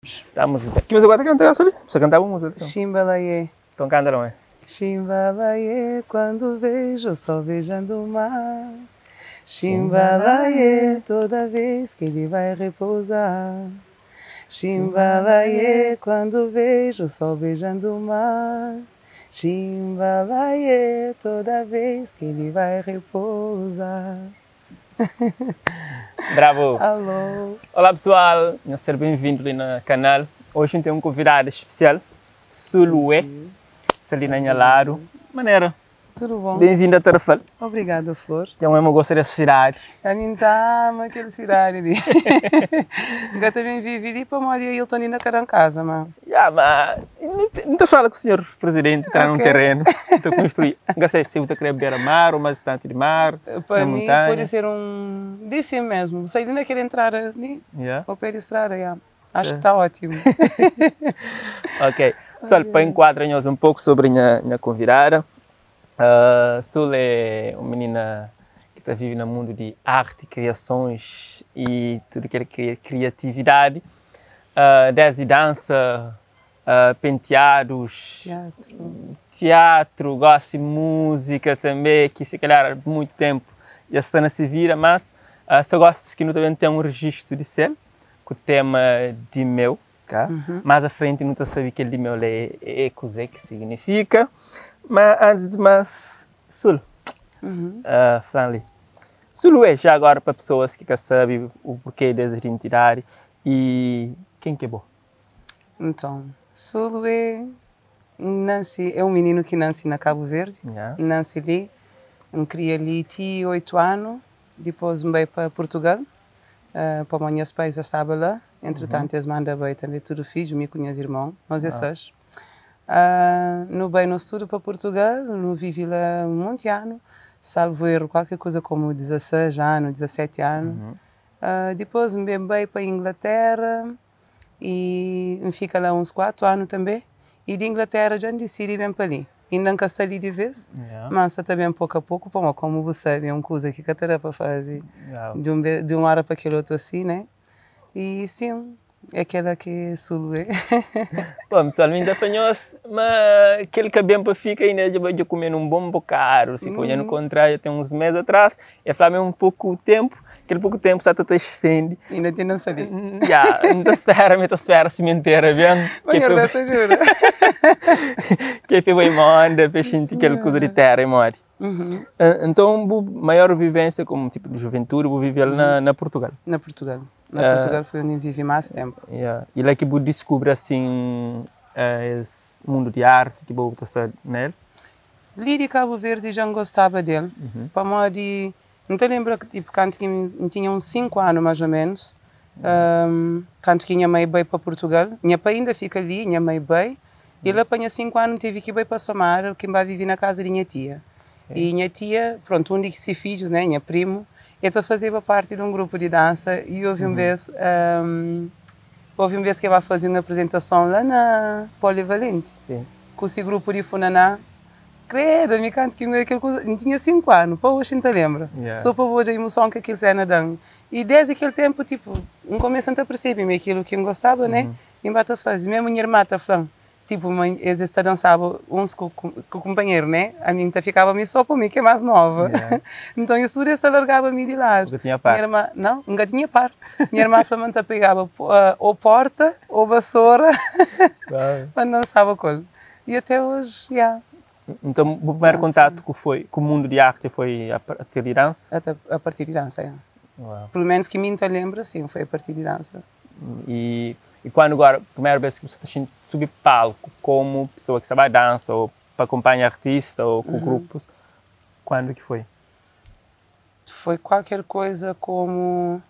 Estamos bem. Que música agora cantar, Soli? Você cantava uma música? Chimbalaie. Então canta, não é? Chimbalaie, quando vejo o sol beijando o mar. Chimbalaie, toda vez que ele vai repousar. Chimbalaie, quando vejo o sol beijando o mar. Chimbalaie, toda vez que ele vai repousar. Bravo! Alô! Olá pessoal, seja bem-vindo ali no canal. Hoje tem um convidado especial, Sulué, Salina Nhalaro. Maneira, Tudo bom? bem-vindo a Tarrafal. Obrigada, Flor. Já mesmo gosto dessa cidade. A mim tá aquele cidade ali. Eu também vivi ali para uma eu estou na cara em casa, mas. Mas não te fala com o senhor presidente, entrar num terreno, te construir. Não sei se você quer beira-mar ou mais distante de mar, para na mim montanha. pode ser um disse mesmo. Sair naquela entrada ali, ao pé da estrada, acho que está ótimo. Ok. Só para enquadrar-nos um pouco sobre a minha convidada. Sul é uma menina que está vivendo no mundo de arte, criações e tudo que é criatividade, desde dança, penteados, teatro, gosta de música também, que se calhar há muito tempo já está na se vira, mas só gosto que não também tem um registro de ser, com o tema de meu. Tá? Mais à frente não sabe que de meu é coisa que significa. Mas antes de mais, Sul, Franli, Sul é já agora para pessoas que querem saber o porquê dessa identidade e quem que é bom? Então, Sul é um menino que nasce na Cabo Verde, nasce ali, criei ali tinha 8 anos, depois me veio para Portugal, para os meus pais já estavam lá, entretanto eles mandam bem também tudo filho, me conhece irmão, nós é seis. No bem no estudo para Portugal, não vivi lá um monte de anos, salvo erro, qualquer coisa como 16 anos, 17 anos. Depois me veio para a Inglaterra e fica lá uns 4 anos também. E de Inglaterra já decidi bem para ali. Ainda não estou ali de vez, mas também pouco a pouco, como você sabe, é uma coisa que cada para fazer de uma hora para aquele outro assim, né? E sim. É aquela que Sul é. Bom, pessoal, ainda apanhou-se, mas aquele cabelo para fica ainda de comer um bom bocado. Se põe no contrário, tem uns meses atrás, e falei um pouco tempo, aquele pouco tempo só está estende. Ainda tem não saber. Não espera se mentir, bem? Melhor dessa jura. Que foi bem manda, para sentir aquela coisa de terra e morre. Então, a maior vivência como tipo de juventude, vou viver na Portugal. Na Portugal. Na Portugal foi onde vivi mais tempo. E lá que você descobre assim esse mundo de arte que você está nele? Ali de Cabo Verde já gostava dele. Para mim, não te lembro que tipo, quando tinha uns 5 anos mais ou menos, quando minha mãe veio para Portugal, minha pai ainda fica ali, minha mãe veio, e ele apanha 5 anos, teve que ir para Somar, que vai viver na casa de minha tia. E minha tia, pronto, um de filhos, né, minha primo, então fazia parte de um grupo de dança e houve uma vez que vai fazer uma apresentação lá na Polivalente. Sim. Com esse grupo de Funaná. Credo, me canto que aquele coisa, tinha 5 anos, para hoje não lembra. Só para hoje a emoção que aquilo era dando. E desde aquele tempo, tipo, um começo a perceber aquilo que eu gostava, né? E bata fazer, mesmo minha irmã está falando. Tipo, às vezes dançava uns com o companheiro, né? A minha ficava só para mim, que é mais nova. Então, isso tudo largava-me de lado. Nunca tinha par? Minha irmã, não, nunca tinha par. Minha irmã falava pegava ou porta ou vassoura quando dançava com ele. E até hoje, Então, o primeiro contato com o mundo de arte foi a partir de dança? A partir de dança, Pelo menos que me lembra, sim, foi a partir de dança. E quando agora, a primeira vez que você está subir palco como pessoa que sabe dança ou para acompanhar artista ou com grupos, quando que foi? Foi qualquer coisa como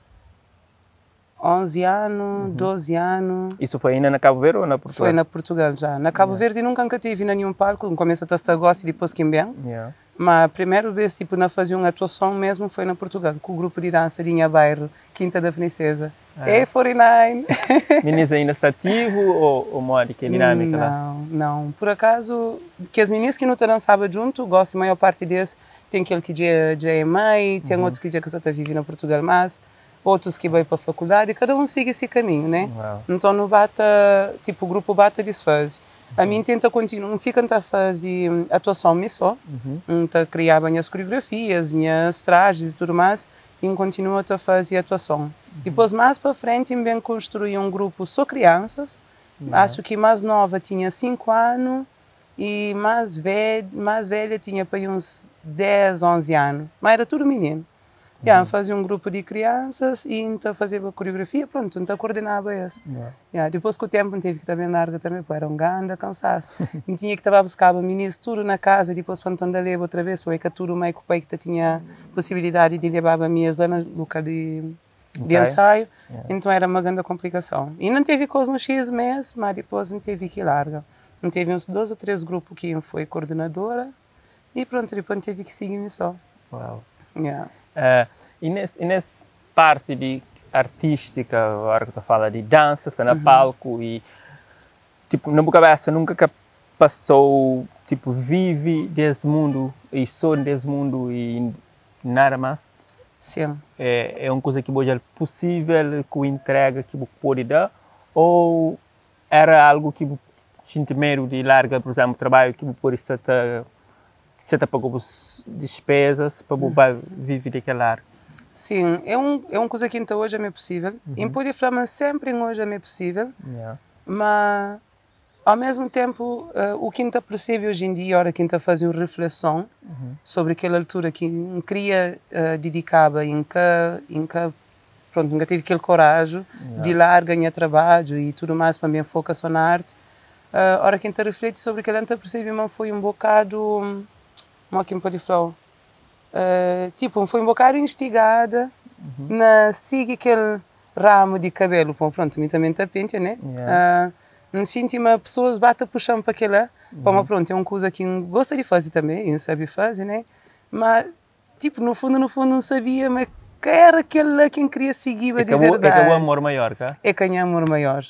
11 anos, 12 anos. Isso foi ainda na Cabo Verde ou na Portugal? Foi na Portugal já. Na Cabo Verde nunca tive nenhum palco, no começo até gosto e depois que bem. Mas a primeira vez tipo, na fazer uma atuação mesmo foi na Portugal, com o grupo de dança de Inha Bairro, Quinta da Princesa. E49! Meninas ainda está ativo ou mora? Que dinâmica lá? Não. Por acaso, que as meninas que não dançavam junto, gosto, a maior parte deles tem aquele que já é mãe, tem outros que já está vivendo na Portugal, mas outros que vão para a faculdade, cada um segue esse caminho, né? Wow. Então não bata, tipo, o grupo bata desfaz. A mim tenta continuar, não fica a fazer atuação me só, a criar bem as coreografias, as trajes e tudo mais, e continua a fazer atuação. Depois, mais para frente, também construí um grupo só crianças, acho que mais nova tinha 5 anos, e mais velha tinha para uns 10, 11 anos, mas era tudo menino. Fazia um grupo de crianças e então fazia a coreografia, pronto, então coordenava isso. Depois com o tempo teve que também larga também, porque era um grande cansaço. E tinha que estar a buscar meninos tudo na casa, depois para então levar outra vez, porque tudo meio que tinha possibilidade de levar a minhas lá no lugar de ensaio. Então era uma grande complicação. E não teve coisa no X mês, mas depois não teve que larga. Não teve uns 2 ou 3 grupos que foi coordenadora e pronto, depois teve que seguir só. Uau. E nessa parte de artística, agora que tu fala de dança, está no palco e tipo na minha cabeça nunca que passou tipo vive desse mundo e só desse mundo e nada mais. Sim. É uma coisa que é possível, que entrega que pode dar, ou era algo que sente medo de largar, por exemplo, trabalho que pode ser você pagou as despesas para viver daquela área? Sim, é uma coisa que então hoje é possível. E pode falar sempre hoje é possível. Mas ao mesmo tempo o que ainda percebe hoje em dia, a hora que ainda faz uma reflexão sobre aquela altura que queria dedicava em que pronto, nunca tive aquele coragem de lá ganhar trabalho e tudo mais para me focar só na arte. A hora que ainda reflete sobre aquilo, ainda percebe mas foi um bocado como pode falar, tipo, foi um bocado instigada na seguir aquele ramo de cabelo, pronto, mim também está pente, né? Não sinto uma pessoas batem puxando para aquela, como pronto, é uma coisa que gosta de fazer também, não sabe fazer, né? Mas, tipo, no fundo, não sabia, mas que era aquele quem queria seguir de verdade. É que o amor maior, tá? É quem é amor maior.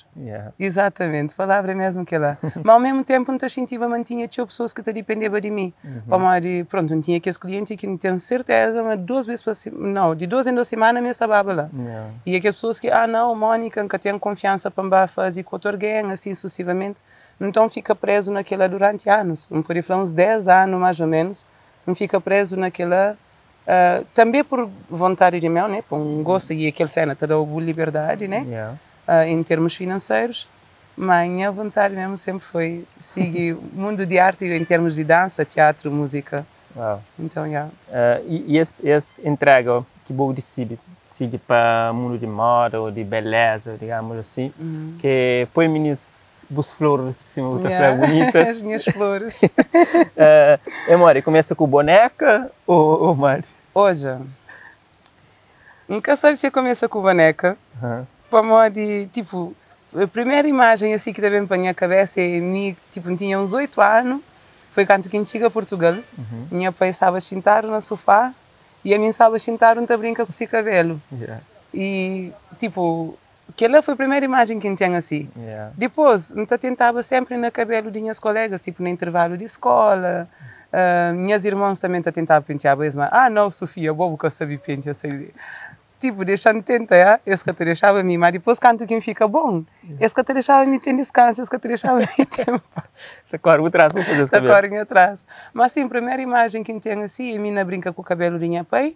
Exatamente, a palavra é mesmo que lá. Mas ao mesmo tempo não te sentia, mantinha tinha pessoas que te dependiam de mim. Pronto, não tinha aqueles clientes que não tenho certeza, mas 2 vezes por semana, não, de 2 em 2 semanas eu estava lá. E aquelas pessoas que, não, Mônica, nunca tenho confiança para fazer com outro alguém, assim sucessivamente. Então fica preso naquela durante anos, não pode falar uns 10 anos mais ou menos, não fica preso naquela. Também por vontade de meu, né, por gosto e aquele cena te dá alguma liberdade, né, em termos financeiros, mas a minha vontade mesmo sempre foi seguir o mundo de arte em termos de dança, teatro, música. Então, e esse entrega que vou decidir seguir para o mundo de moda ou de beleza, digamos assim, que põe meninas as flores assim, bonitas. As minhas flores. Mari, começa com boneca ou Mari? Hoje, nunca sabe se começa com boneca. Para modo tipo, a primeira imagem assim que teve para a minha cabeça é mim, tipo, tinha uns 8 anos, foi quando que cheguei a Portugal. Minha pai estava sentado no sofá e a mim estava sentado a brincar com o seu cabelo. E, tipo, aquela foi a primeira imagem que eu tinha assim. Depois, eu tentava sempre no cabelo de minhas colegas, tipo, no intervalo de escola. Minhas irmãs também tentavam pentear, mas não, Sofia, bobo que eu sabia pentear, sei. Tipo, deixando tentar, esse que te deixava me mas depois canto quem fica bom. Esse que te deixava me ter descanso, esse que te deixava me tempo. Essa cor atrás para fazer esse cabelo. Essa cor atrás. Mas sim, a primeira imagem que eu tenho assim, a mina brinca com o cabelo de minha pai,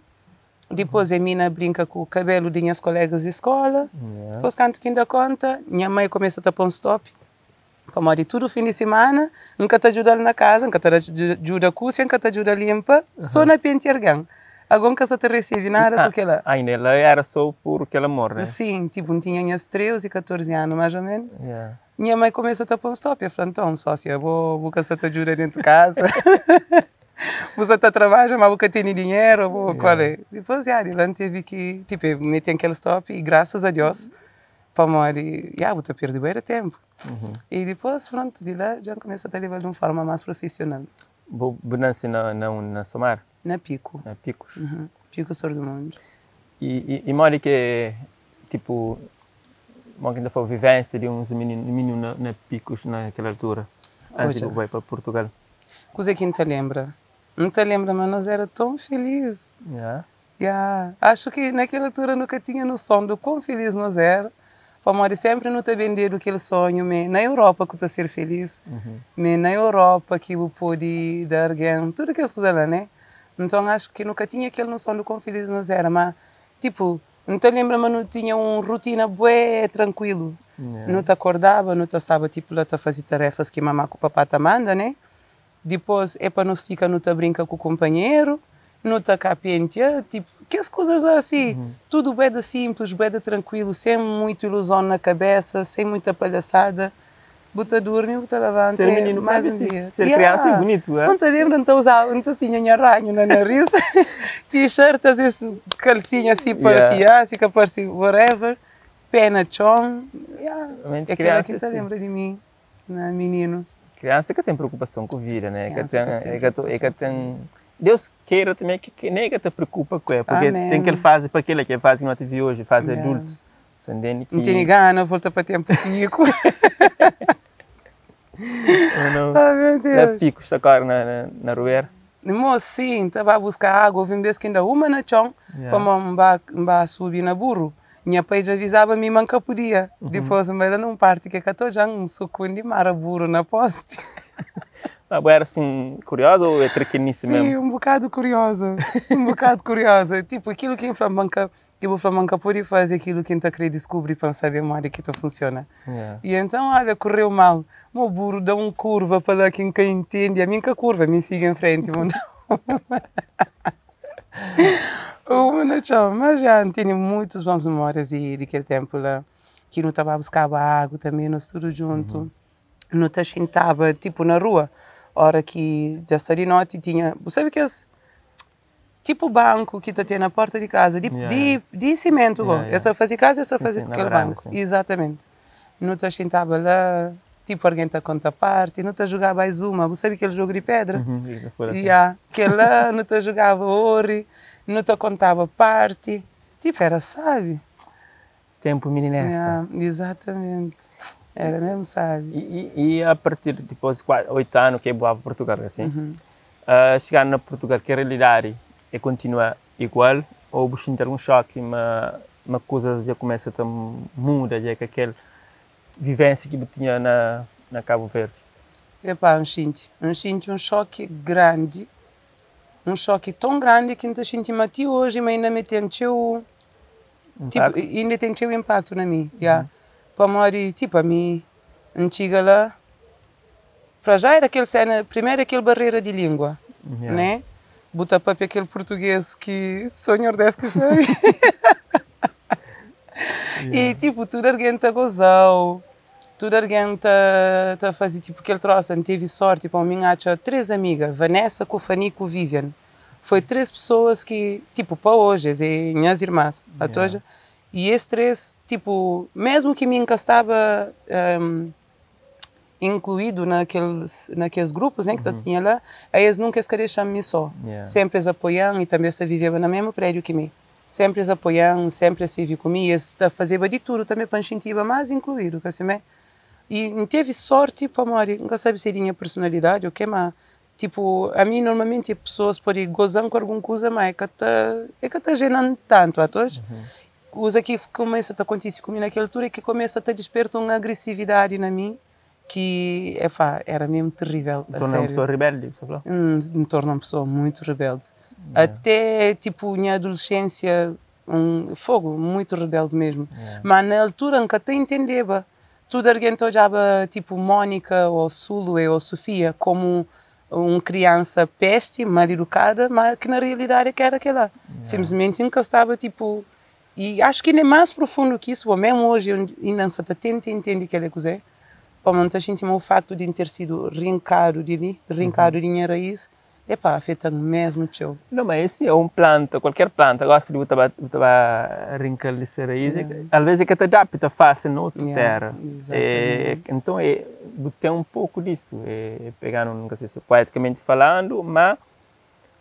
depois a mina brinca com o cabelo de minhas colegas de escola, depois canto quem dá conta, minha mãe começa a pôr um stop. Como de tudo fim de semana, nunca te ajuda na casa, nunca te ajuda a cozinhar, nunca te ajuda a limpar, só na pentear gang. Agora nunca te recebe nada porque ela... Ainda ela era só por aquele amor, né? Sim, tipo, tinha uns 13 e 14 anos, mais ou menos. Minha mãe começou a pôr um stop, eu falei, então, sócia, vou que te ajuda dentro de casa. Você está trabalhando, mas você tem dinheiro, qual é? Depois, ela teve que, tipo, meter aquele stop e graças a Deus, para morrer, você perdeu bem tempo. E depois, pronto, de lá já começa a levar de uma forma mais profissional. Você nasceu na Somar? Na Pico. Na Picos? Pico Sordo Mundo. E mora que, tipo, uma ainda foi a vivência de uns meninos na Picos naquela altura, antes de ir para Portugal? Coisa que não te lembra. Não te lembra, mas nós era tão felizes. Acho que naquela altura nunca tinha noção do quão feliz nós era. Para sempre não te vender aquele sonho, mas na Europa que tu ser feliz, mas na Europa que eu pude dar alguém, tudo aquelas coisas lá, né? Então acho que nunca tinha aquela noção do quão feliz nós era, mas tipo, não te lembra, mas não tinha uma rotina bué, tranquilo. Não te acordava, não te estava tipo lá te fazer tarefas que mamãe com o papá te manda, né? Depois é para não ficar, não te brinca com o companheiro, não te capentear, tipo, que as coisas lá assim, tudo bem de simples, bem de tranquilo, sem muita ilusão na cabeça, sem muita palhaçada. Bota dormir, bota levanta. Ser menino mais um dia. Ser criança é bonito, é? Não te lembro, não tinha arranho na nariz, t-shirt, às vezes calcinha assim, parecia, assim que parecia whatever, pé na chão. É aquela que te lembra de mim, né, menino. Criança que tem preocupação com a vida, né? Que tem Deus queira também que nem que te preocupa com ele, porque tem que ele faz para aquele que ele faz que não te viu hoje, faz adultos. Entende? Não tem gana, volta para tempo pico. Meu Deus. Na pico, está agora na Ruera? Moço, sim, estava a buscar água, vim ver que ainda uma na chão, para subir na burro. Minha pai já avisava-me, mas nunca podia. Depois, mas não parte, que eu já um suco de mar burro na poste. Mas era assim, curiosa ou é trequinice mesmo? Sim, um bocado curiosa. Um bocado curiosa. Tipo, aquilo que em Flamengo que o Flamengo pode fazer, aquilo que a gente queria descobrir para saber mais que isso funciona. E então, olha, correu mal. O burro dá uma curva para quem entende. A minha curva, me siga em frente. Mas já tenho muitas boas memórias daquele tempo lá. Que não estava a buscar água também, nós tudo junto. Não te sentava, tipo, na rua. Hora que já está de noite tinha, sabe que é tipo banco que está na porta de casa, de cimento, essa fazia casa, essa fazia aquele banco, exatamente. Não te sentava lá, tipo alguém te conta parte, não te jogava mais uma, você sabe aquele jogo de pedra? Que lá não te jogava ouro, não te contava parte, tipo era, sabe? Tempo meninessa. Exatamente. Era mesmo, sabe? E a partir de depois de 8 anos que eu vou para Portugal, assim, chegar na Portugal, que a realidade é continua igual ou você tem algum choque, mas coisas já começam a mudar, já que aquela vivência que eu tinha na Cabo Verde? Epá, um choque grande, um choque tão grande que não senti até hoje, mas ainda me tem tipo, ainda tem impacto na mim, para morrer, tipo, a mim, antiga lá, para já era aquele cena, primeiro aquele barreira de língua, né? Botar para aquele português que sonho desse que sabe. E tipo, tudo alguém está gozado, tudo alguém está fazer tipo aquele troço, não teve sorte, para mim, acho 3 amigas, Vanessa, Cofani e Vivian. Foi 3 pessoas que, tipo, para hoje, é minhas irmãs, e esses 3, tipo, mesmo que me encastava incluído naqueles grupos, né, que tinha lá, eles nunca se deixaram-me só. Sempre eles apoiam e também eles viviam no mesmo prédio que mim. Sempre eles apoiam, sempre eles viviam comigo, eles faziam de tudo também para me sentir mais incluído, assim, né? E não teve sorte para morrer, nunca sabe se tinha personalidade ou que, mas tipo, a mim normalmente pessoas podem gozar com alguma coisa, mas é que está gerando tanto a todos. Coisa que começa a acontecer comigo naquela altura é que começa a despertar uma agressividade na mim que, era mesmo terrível. Torna uma pessoa rebelde, você falou? Me torna uma pessoa muito rebelde. Até, tipo, minha adolescência, fogo, muito rebelde mesmo. Mas na altura nunca te entendeva. Tudo alguém olhava, tipo, Mónica, ou Sulue, ou Sofia, como uma criança peste, mal educada, mas que na realidade que era aquela. Simplesmente nunca estava, tipo... E acho que nem mais profundo que isso, mesmo hoje, ainda se tenta entender aquela coisa. Para muita gente, o facto de ter sido arrancado de dinheiro raiz, afeta mesmo o teu. Não, mas esse é uma planta, qualquer planta, gosta de botar arrancar de raiz, às vezes é que te adapta fácil na outra terra. Então, tem um pouco disso, pegar, não sei se poeticamente falando, mas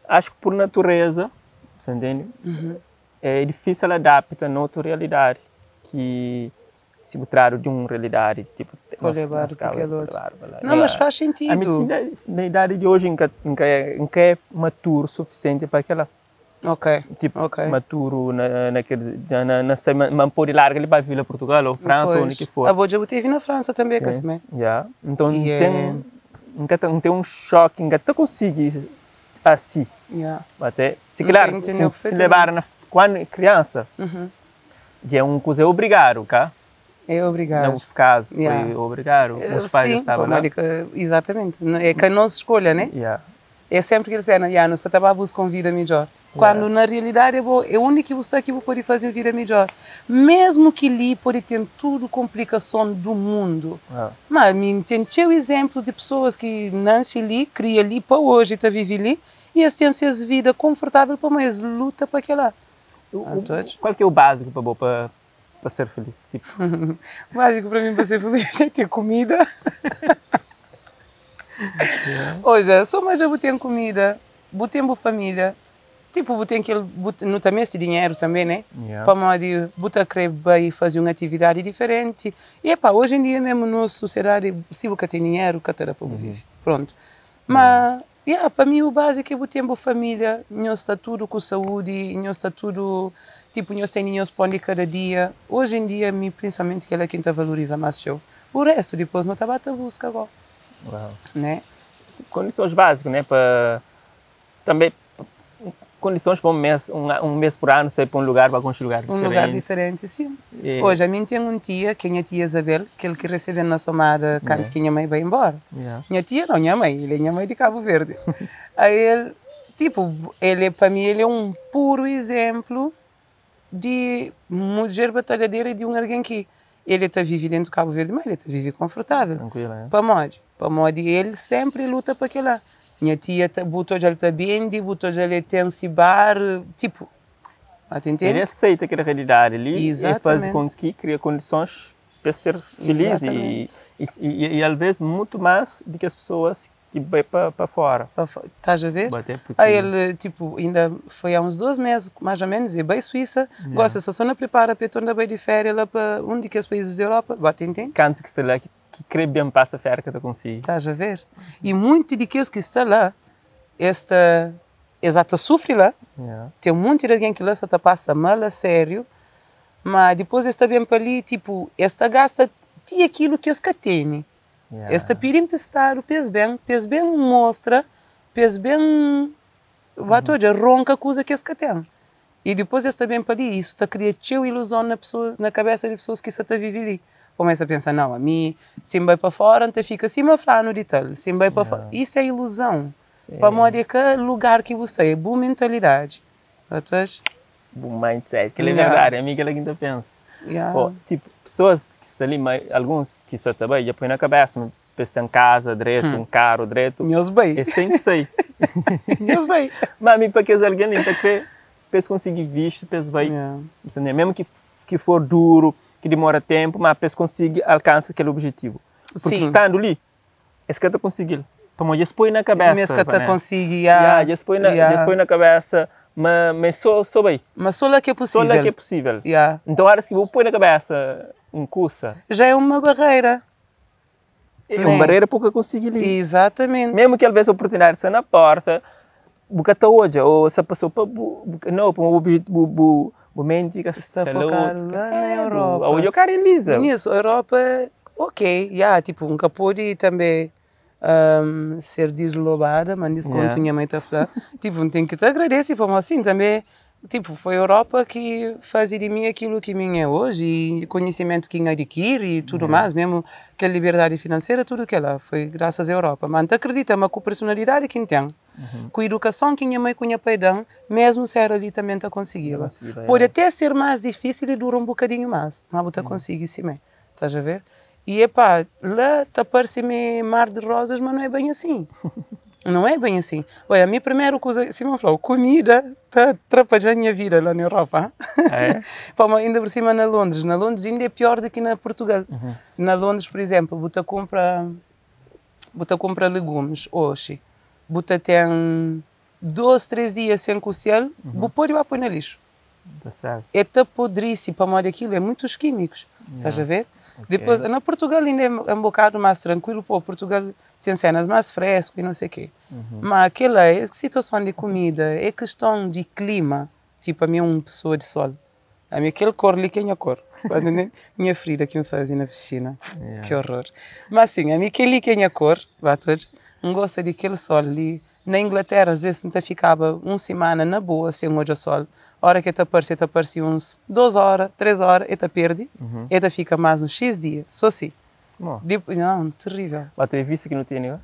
acho que por natureza, você entende? É difícil adaptar na outra realidade, que se trata de uma realidade, tipo, não, mas faz sentido. Na idade de hoje, em que é maturo o suficiente para aquela. Ok. Tipo, maturo na semana por larga ele vai vir a Portugal ou França ou onde que for. A boa já teve na França também, que assim. Então tem um choque, nunca consegui assim. Até se claro, se levar na quando criança, já é uma coisa obrigado, cá? É obrigado. No caso, foi obrigado. Os pais estavam lá. Exatamente. É que não se escolha, né? É sempre que eles dizem, não se estava a buscar uma vida melhor. Quando na realidade é o único que você aqui pode fazer uma vida melhor. Mesmo que ali pode ter tudo complicação do mundo. Mas tem o exemplo de pessoas que nascem ali, criam ali para hoje, está vivendo ali, e eles têm essa vida confortável para mais luta para aquela. Qual que é o básico para ser feliz? Tipo? O básico para mim para ser feliz é ter comida. Hoje, só mais eu tenho comida, botei boa família, tipo, botei aquele, não também esse dinheiro também, né? Para modo, botar querer bem fazer uma atividade diferente. E hoje em dia mesmo na sociedade, se você tem dinheiro, que terá para viver. Pronto. Mas, para mim o básico é botar boa família, nós está tudo com saúde, nós está tudo, tipo, nós temos pão de cada dia. Hoje em dia, principalmente, que é quem está valoriza mais show. O resto, depois, não está a busca agora. Né? Condições básicas, né? Para também condições para um mês por ano sair para um lugar para construir um lugar diferente, sim. Hoje a mim tem um tia, que é a tia Isabel, que ele que recebe na somada quando que minha mãe vai embora. Minha tia não, minha mãe, ele é minha mãe de Cabo Verde. Aí ele, tipo, para mim ele é um puro exemplo de mulher batalhadeira e de um alguém que ele está vivendo dentro do Cabo Verde, mas ele está vivendo confortável. Tranquilo, é? Para modo, ele sempre luta para aquilo lá. Minha tia botou já ele bem, botou já ele tem esse bar, tipo, ele aceita aquela realidade ali. Exatamente. E faz com que cria condições para ser feliz e às vezes muito mais do que as pessoas que vão para fora. Estás a ver? Aí ele, tipo, ainda foi há uns 2 meses, mais ou menos, e bem Suíça, gosta só não prepara para tornar bem de férias lá para um dos países da Europa, entende? Canto que sei lá, que crê bem passa a férias que eu consigo. Estás a ver? E muito de que está lá, exata sofre lá, tem um monte de alguém que lá está passa mal a sério, mas depois está bem para ali, tipo, esta gasta de aquilo que esta tem. Esta pira emprestado, pes bem mostra, pes bem, ronca coisa que esta tem. E depois esta bem para ali, isso está criando ilusão na cabeça de pessoas que está vivendo ali. Começa a pensar, não, a mim, se vai para fora, então fica assim, mas falando de tal, se vai para fora. Isso é ilusão. Para modo que lugar que você é, boa mentalidade. Bom mindset, que é verdade, é que ela ainda pensa. Tipo, pessoas que estão ali, alguns que estão também, já põem na cabeça, mas tem casa direito, um carro direito. Eles têm que sair. Mas a mim, para que alguém ali, para que conseguir visto, mesmo que for duro, que demora tempo, mas para conseguir alcançar aquele objetivo. Porque estando ali, é que está conseguindo. Como já se põe na cabeça. Mesmo que está conseguindo. Já se põe na cabeça. Mas só bem. Mas só lá que é possível. Só lá que é possível. Então, agora se eu põe na cabeça um curso. Já é uma barreira. É uma barreira para eu conseguir ali. Exatamente. Mesmo que às vezes a oportunidade está na porta, porque está hoje, ou se passou para um objetivo, momento que está focado lá na Europa. Ou eu quero Elisa. Nisso, a Europa, ok, tipo, nunca pode também ser deslobada, mas nisso quando minha mãe está a falar, tipo, tem que te agradecer, como assim, também, tipo, foi a Europa que faz de mim aquilo que minha é hoje, e conhecimento que adquire e tudo mais, mesmo que a liberdade financeira, tudo que ela foi graças à Europa. Mas não acredita, mas com a personalidade que tem, com a educação que minha mãe e pai dão, mesmo ser ali também está conseguindo. Pode até ser mais difícil e dura um bocadinho mais, mas você consegue sim, estás a ver? E lá está parecendo mar de rosas, mas não é bem assim. Não é bem assim. Olha, a minha primeira coisa, Simão falou, comida está atrapalhando a minha vida lá na Europa. Ainda por cima na Londres. Na Londres ainda é pior do que na Portugal. Na Londres, por exemplo, você compra legumes hoje. Você tem 2, 3 dias sem cocer, você pode pôr no lixo. É podrice, para modo aquilo, é muitos químicos. Estás a ver? Depois, na Portugal ainda é um bocado mais tranquilo, Portugal tem cenas mais frescas e não sei o quê. Mas aquela é situação de comida, é questão de clima. Tipo, a minha é uma pessoa de sol. A minha aquele cor ali, quem é a cor? Minha Frida que me fazia na piscina. Que horror. Mas sim, a minha aquele quem é a cor, vá todos, não gosta de aquele sol ali. Na Inglaterra, às vezes, não ficava uma semana na boa, sem hoje a sol. A hora que te aparecia uns 2 horas, 3 horas, e te perde, e te fica mais uns X dias, só assim. Não, terrível. Mas tu viste que não tinha nenhum?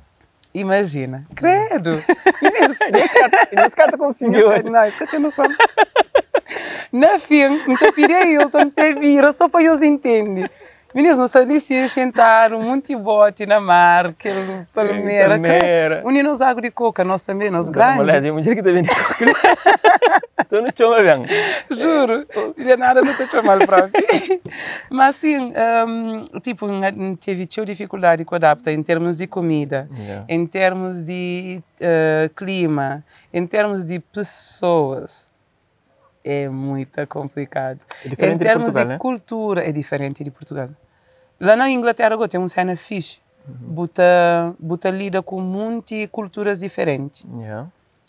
Imagina. Credo! Esse cara conseguiu. Não, esse cara tem noção. Na filme, não te pirei eu, não te vira, só para eles entenderem. Meninos, não sabia se iam sentar um monte de bote na mar, aquele palmeira. Unidos água de coca, nós também, nós grandes. Mulher, eu mulher que te vende coca. Só não chama bem. Juro, não nada não te chama para mas sim, tipo, tive dificuldade com adaptar em termos de comida, em termos de clima, em termos de pessoas. É muito complicado. É diferente em termos de Portugal, de cultura, é diferente de Portugal. Lá na Inglaterra agora tem uma cena fixe. Buta lida com muitas culturas diferentes.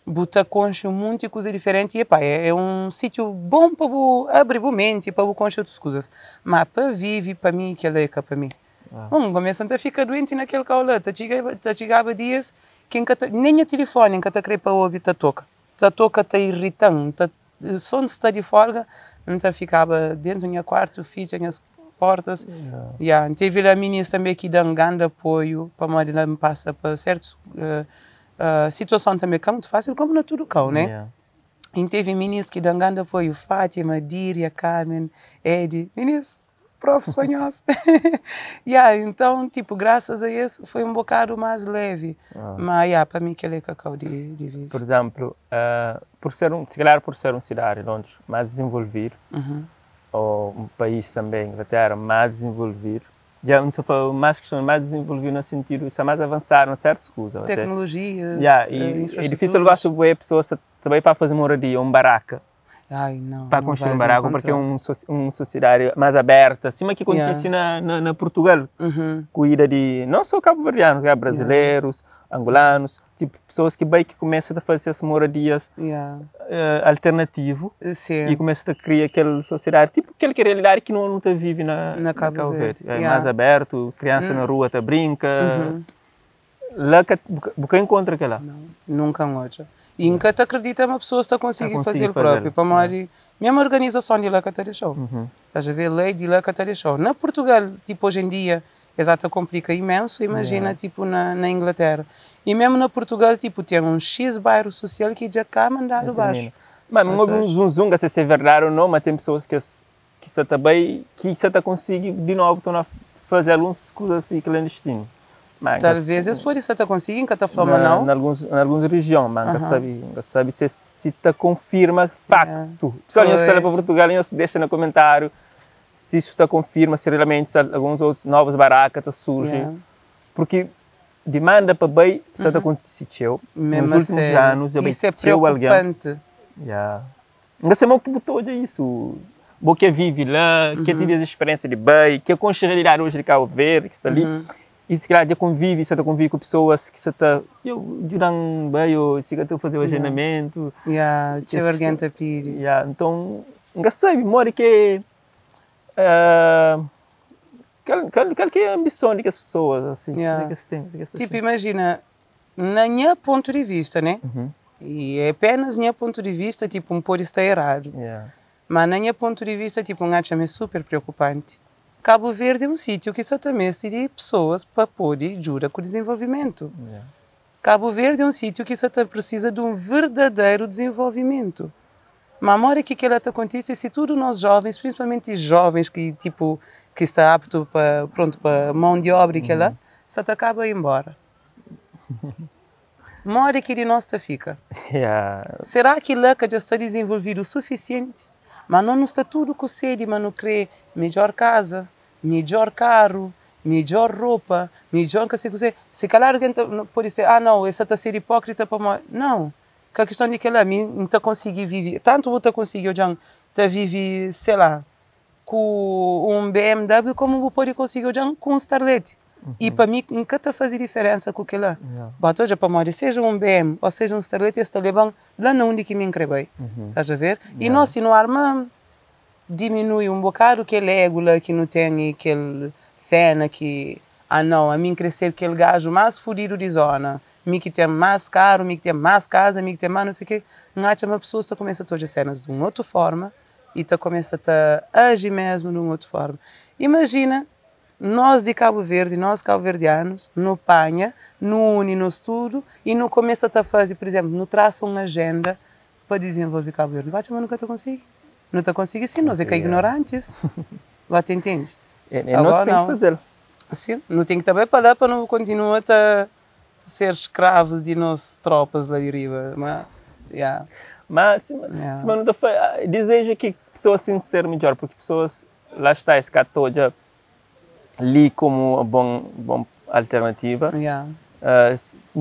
Buta concha muitas coisas diferentes. E é um sítio bom para abrir a mente, para conhecer outras coisas. Mas para viver, para mim, que é para mim. Começa a ficar doente naquele caulã. Chegava dias que nem a telefone, em que te querer para ouvir, te toca. Te toca, te irritando. Só está de folga, não ficava dentro do meu quarto, fiz as portas. Teve a ministra também que dá um grande apoio para a ela me passa para certas situações também que é muito fácil, como na tudo cá, né? E teve ministro que dá um grande apoio, Fátima, Díria, Carmen, Edi, ministro, prof. espanhol. Então, tipo, graças a isso, foi um bocado mais leve. Mas, para mim, que ele é cacau de viver. Por exemplo, se calhar por ser uma cidade Londres mais desenvolvido, ou um país também, Inglaterra, mais desenvolvido, já não se fala mais questão mais desenvolvido no sentido, está mais avançado, certas coisas. Tecnologias, é difícil agora ver pessoas também para fazer moradia, um baraca. Para construir um baraco, porque é uma sociedade mais aberta, acima que acontece na Portugal, cuida de não só cabo-verdianos, brasileiros, angolanos, tipo pessoas que começam a fazer essas moradias alternativo e começam a criar aquela sociedade, tipo aquela realidade que não vive na Cabo Verde. É mais aberto, criança na rua te brinca, lá que encontra aquela. Não, nunca encontra. E nunca te acredita uma pessoa está conseguindo fazer o próprio. Para mesma organização de lá que te deixou. Estás a ver, lei de lá que te deixou. Na Portugal, tipo hoje em dia, exato, complica imenso. Imagina, tipo na Inglaterra. E mesmo na Portugal, tipo, tem um X bairro social que já cá mandado baixo. Mas um zunga, se é verdade ou não, mas tem pessoas que você também, que você consegue de novo fazer algumas coisas assim clandestinas. Talvez eles podem estar conseguindo, que está falando não. Em algumas regiões, mas nunca sabe se te confirma facto. Pessoal, eu sei para Portugal, eu deixa no comentário se isso te confirma, se realmente alguns outros novos barracas surgem. Porque demanda para bem, se aconteceu nos últimos anos, isso é preocupante. Não sei o que botou isso. O que vive lá, que tive as experiências de bem, que com a realidade hoje de Cabo Verde, que está ali. E se calhar já convive com pessoas que você está ajudando bem, ou se você fazer o agendamento. Então, não sei, memória que qual que é a ambição das pessoas, assim, tipo, imagina, na minha ponto de vista, né? E é apenas minha ponto de vista, tipo, pode estar errado. Mas na minha ponto de vista, tipo, acho-me super preocupante. Cabo Verde é um sítio que exatamente de pessoas para poder ajudar com o desenvolvimento. Cabo Verde é um sítio que precisa de um verdadeiro desenvolvimento. Mas a hora que ela acontece, se todos nós jovens, principalmente jovens que tipo que está apto para mão de obra que ela, só acaba a ir embora. Uma hora que de nós fica. Será que lá já está desenvolvido o suficiente? Mas não está tudo com sede, mas não crê melhor casa, melhor carro, melhor roupa, melhor que se quiser. Se calhar alguém pode dizer, não, essa está a ser hipócrita para não. Que a questão é que ela não está conseguindo viver. Tanto você conseguiu já viver, sei lá, com um BMW, como você pode conseguir já com um Starlet. E para mim, nunca está a fazer diferença com aquilo lá. Bota hoje para morrer, seja um BM ou seja um Starlet, esse talibã, lá não onde que me encrebei. Estás a ver? E nós, se não arma, diminui um bocado aquele ego lá que não tem aquele cena que, não, a mim crescer aquele gajo mais fodido de zona, mim que tem mais caro, mim que tem mais casa, mim que tem mais não sei o quê, uma pessoa está começa a todas as cenas de uma outra forma e está começa a agir mesmo de uma outra forma. Imagina, nós de Cabo Verde, nós cabo-verdianos, no panha, no une, no estudo e no começa a fazer, por exemplo, no traça uma agenda para desenvolver Cabo Verde. Mas nunca te consigo. Não te consigo sim, nós é que é ignorantes. Você entende? Nós temos que fazê-lo. Sim, não tem que também para não continuar a ser escravos de nossas tropas lá de riba. Mas se não desejo que pessoas assim ser melhor, porque pessoas lá está esse cato já ali como uma boa alternativa.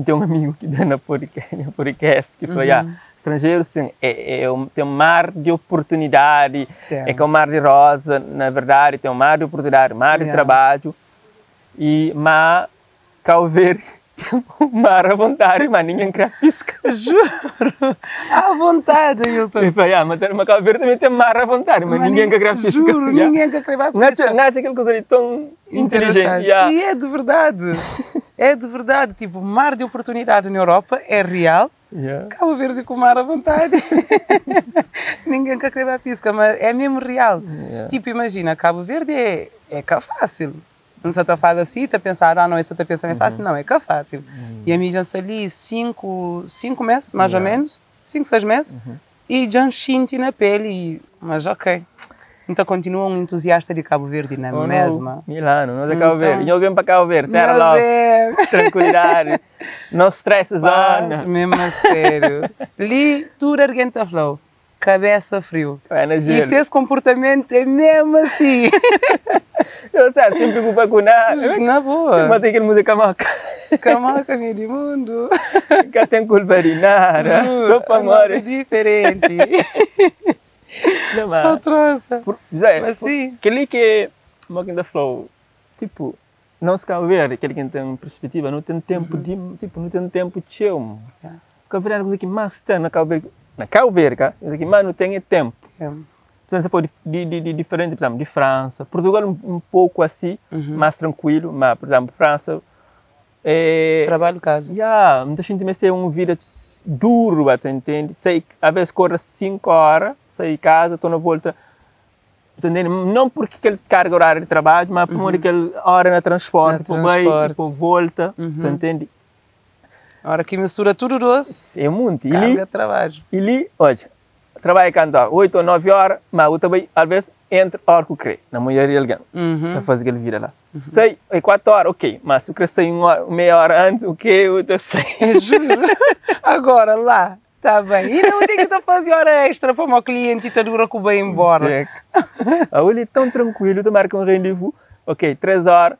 Tem um amigo que dá na podcast que falou, estrangeiro sim, tem um mar de oportunidade, é que é um mar de rosa, na verdade, tem um mar de oportunidade, mar de trabalho, mas Cabo Verde tem um mar à vontade, mas ninguém quer pisca. Juro! À vontade, Hilton. E falei, mas Cabo Verde também tem mar à vontade, mas ninguém quer pisca. Juro, ninguém quer pisca. Não acha aquela coisa ali tão inteligente. E é de verdade. É de verdade. Tipo, mar de oportunidade na Europa é real. Cabo Verde com mar à vontade. Ninguém quer crer a pisca, mas é mesmo real. Tipo, imagina, Cabo Verde é cá fácil. Não se está falando assim, está a pensar, não, isso está pensando é fácil. Não, é cá fácil. E a mim já ali 5 meses, mais ou menos, 5, 6 meses, e já sinto na pele, mas ok. Então continua um entusiasta de Cabo Verde, não é mesmo? Milano, nós é Cabo Verde. E eu venho para Cabo Verde, terra lá, tranquilidade, não stress zona. Mesmo a sério. Ali, tudo argenta flow, cabeça frio. E esse comportamento é mesmo assim. Eu sei, sem preocupar com nada. Na boa. Mas tem aquele música maca. Camaca, meu de mundo. Que tem culpa de nada. Só para morrer. É diferente. Só trouxa. Mas sim. Aquele que Mocking the Flow, tipo, não se Cabo Verde, aquele que tem perspectiva, não tem tempo de, tipo, não tem tempo de chill. Cabo Verde é a coisa que mais tem na Cabo Verde. Na Cabo Verde, cara, é que mais não tem tempo. Então, se for de diferente, por exemplo, de França, Portugal um pouco assim, mais tranquilo, mas, por exemplo, França... Trabalho casa. Muita gente me tem uma vida duro, você entende? Sei, às vezes corre 5 horas, sai de casa, estou na volta, você entende? Não porque aquele carga horária de trabalho, mas por aquela hora na transporte, por vai, por volta, você entende? A hora que mistura tudo doce, é muito. Carga de trabalho. E ali, olha, trabalho cantar 8 ou 9 horas, mas eu também, às vezes, entre a hora que eu creio, na maioria de alguém, está fazendo aquele vida lá. 6 e 4 horas, ok, mas se eu crescer meia hora antes, o que eu sei? Juro. Agora, lá, está bem. E não tem que estar fazendo hora extra para o meu cliente e está dura que vai embora. Ele é tão tranquilo, tu marca um rendezvous, ok, 3 horas.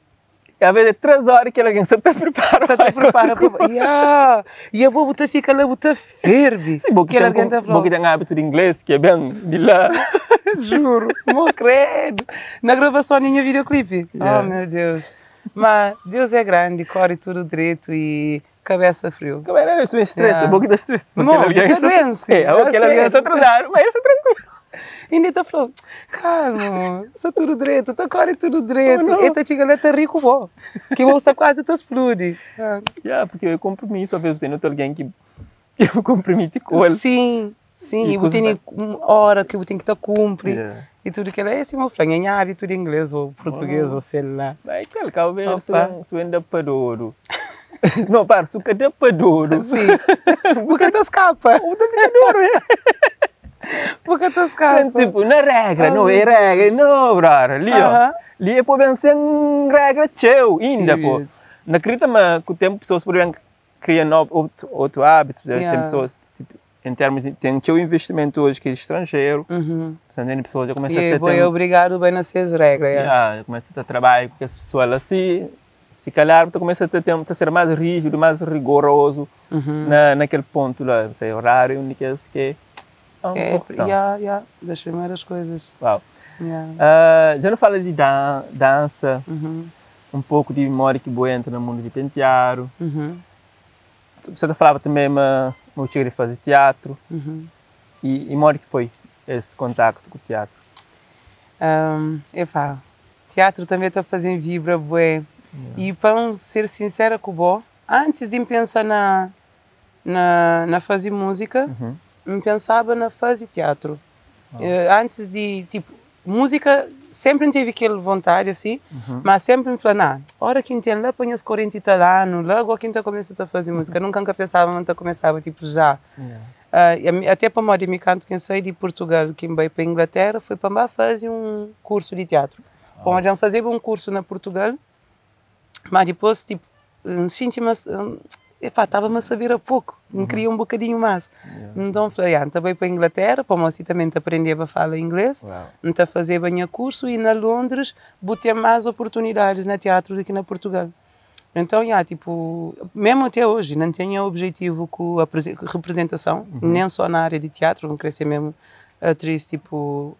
E às vezes é 3 horas que alguém só está preparado. Só está preparado. E a boba fica lá, está ferve. Sim, porque tem hábito de inglês, que é bem de lá. Juro, meu credo. Na gravação, nem videoclipe. Oh, meu Deus. Mas Deus é grande, corre tudo direito e cabeça frio. Cabeça isso me estressa, um pouco de estresse. Não, é doença. Aquela alguém se atrasar, mas isso é tranquilo. E ainda está falando, calma, está tudo direito, está corre tudo direito. E está chegando até rico, bom. Que você quase te explode. Porque eu compromisso, às vezes tem outro alguém que eu comprometo com ele. Sim, e você tem uma hora que você tem que estar cumprir. E tudo que ela é assim, meu filho, em hábito de inglês ou português ou sei lá. Mas aquele cabelo, se vende para douro. Não, para, se vende para douro. Sim, porque tu escapa. O da minha douro, porque tu escapa. Tipo, na regra, não é regra, não, brother. Ali é para vencer regra teu, ainda, pô. Não acredita, mas com o tempo pessoas podem criar outro hábito, tem pessoas, tipo, em termos de, tem o investimento hoje que é estrangeiro, portanto, pessoas já começam a ter... E obrigado bem nas regras. Já começa a ter trabalho com as pessoas assim, se calhar, tu começa a ser mais rígido, mais rigoroso naquele ponto lá, sei, horário, únicas que das primeiras coisas. Uau. Já não fala de dança, um pouco de memória que boa entra no mundo de pentear. Você falava também, mas eu queria fazer teatro. E memória que foi esse contato com o teatro? Teatro também está fazendo vibra, bué. E para ser sincera com o Bo, antes de pensar na fazer música, eu pensava na fazer teatro. Antes de, tipo, música, sempre tive aquela vontade, assim, mas sempre me falava, hora que entendo, lá põe os 40 e tal anos, logo quem está começando a fazer música. Nunca pensava, não começava, tipo, já. Até para moda me canto, quem saiu de Portugal, quem veio para a Inglaterra, foi para lá fazer um curso de teatro. Como já fazia um curso na Portugal, mas depois, tipo, estava-me a saber a pouco, não queria um bocadinho mais. Então falei, então veio para a Inglaterra, para assim também aprender a falar inglês, então fazer bem o curso, e na Londres botei mais oportunidades na teatro do que na Portugal. Então, tipo, mesmo até hoje, não tenho objetivo com a representação, nem só na área de teatro, não queria ser mesmo atriz, tipo,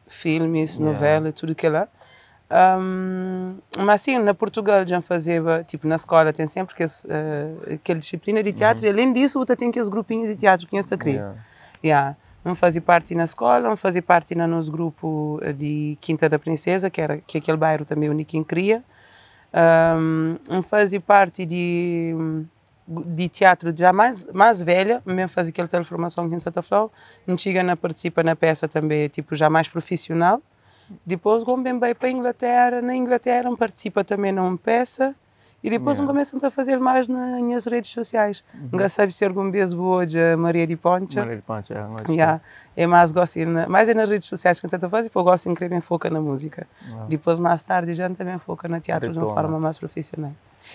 filmes, novela, tudo que é lá. Mas sim, na Portugal já fazia, tipo, na escola tem sempre aquela disciplina de teatro, e além disso, você tem aqueles grupinhos de teatro que você cria. Não fazia parte na escola, não fazia parte no nosso grupo de Quinta da Princesa, que é aquele bairro também o Niquim cria. Não fazia parte de teatro já mais velha, mesmo fazia aquela teleformação aqui em Santa Flor, não chega a participar na peça também, tipo, já mais profissional. Depois, quando bem para a Inglaterra, na Inglaterra participa também numa peça, e depois começam a fazer mais nas redes sociais. Não sabe se algum vez boa de Maria de Poncha. Maria de Poncha, é mais gosto mais nas redes sociais que você está fazendo, depois gosto de querer focar na música. Depois, mais tarde, já também foca no teatro de uma forma mais profissional.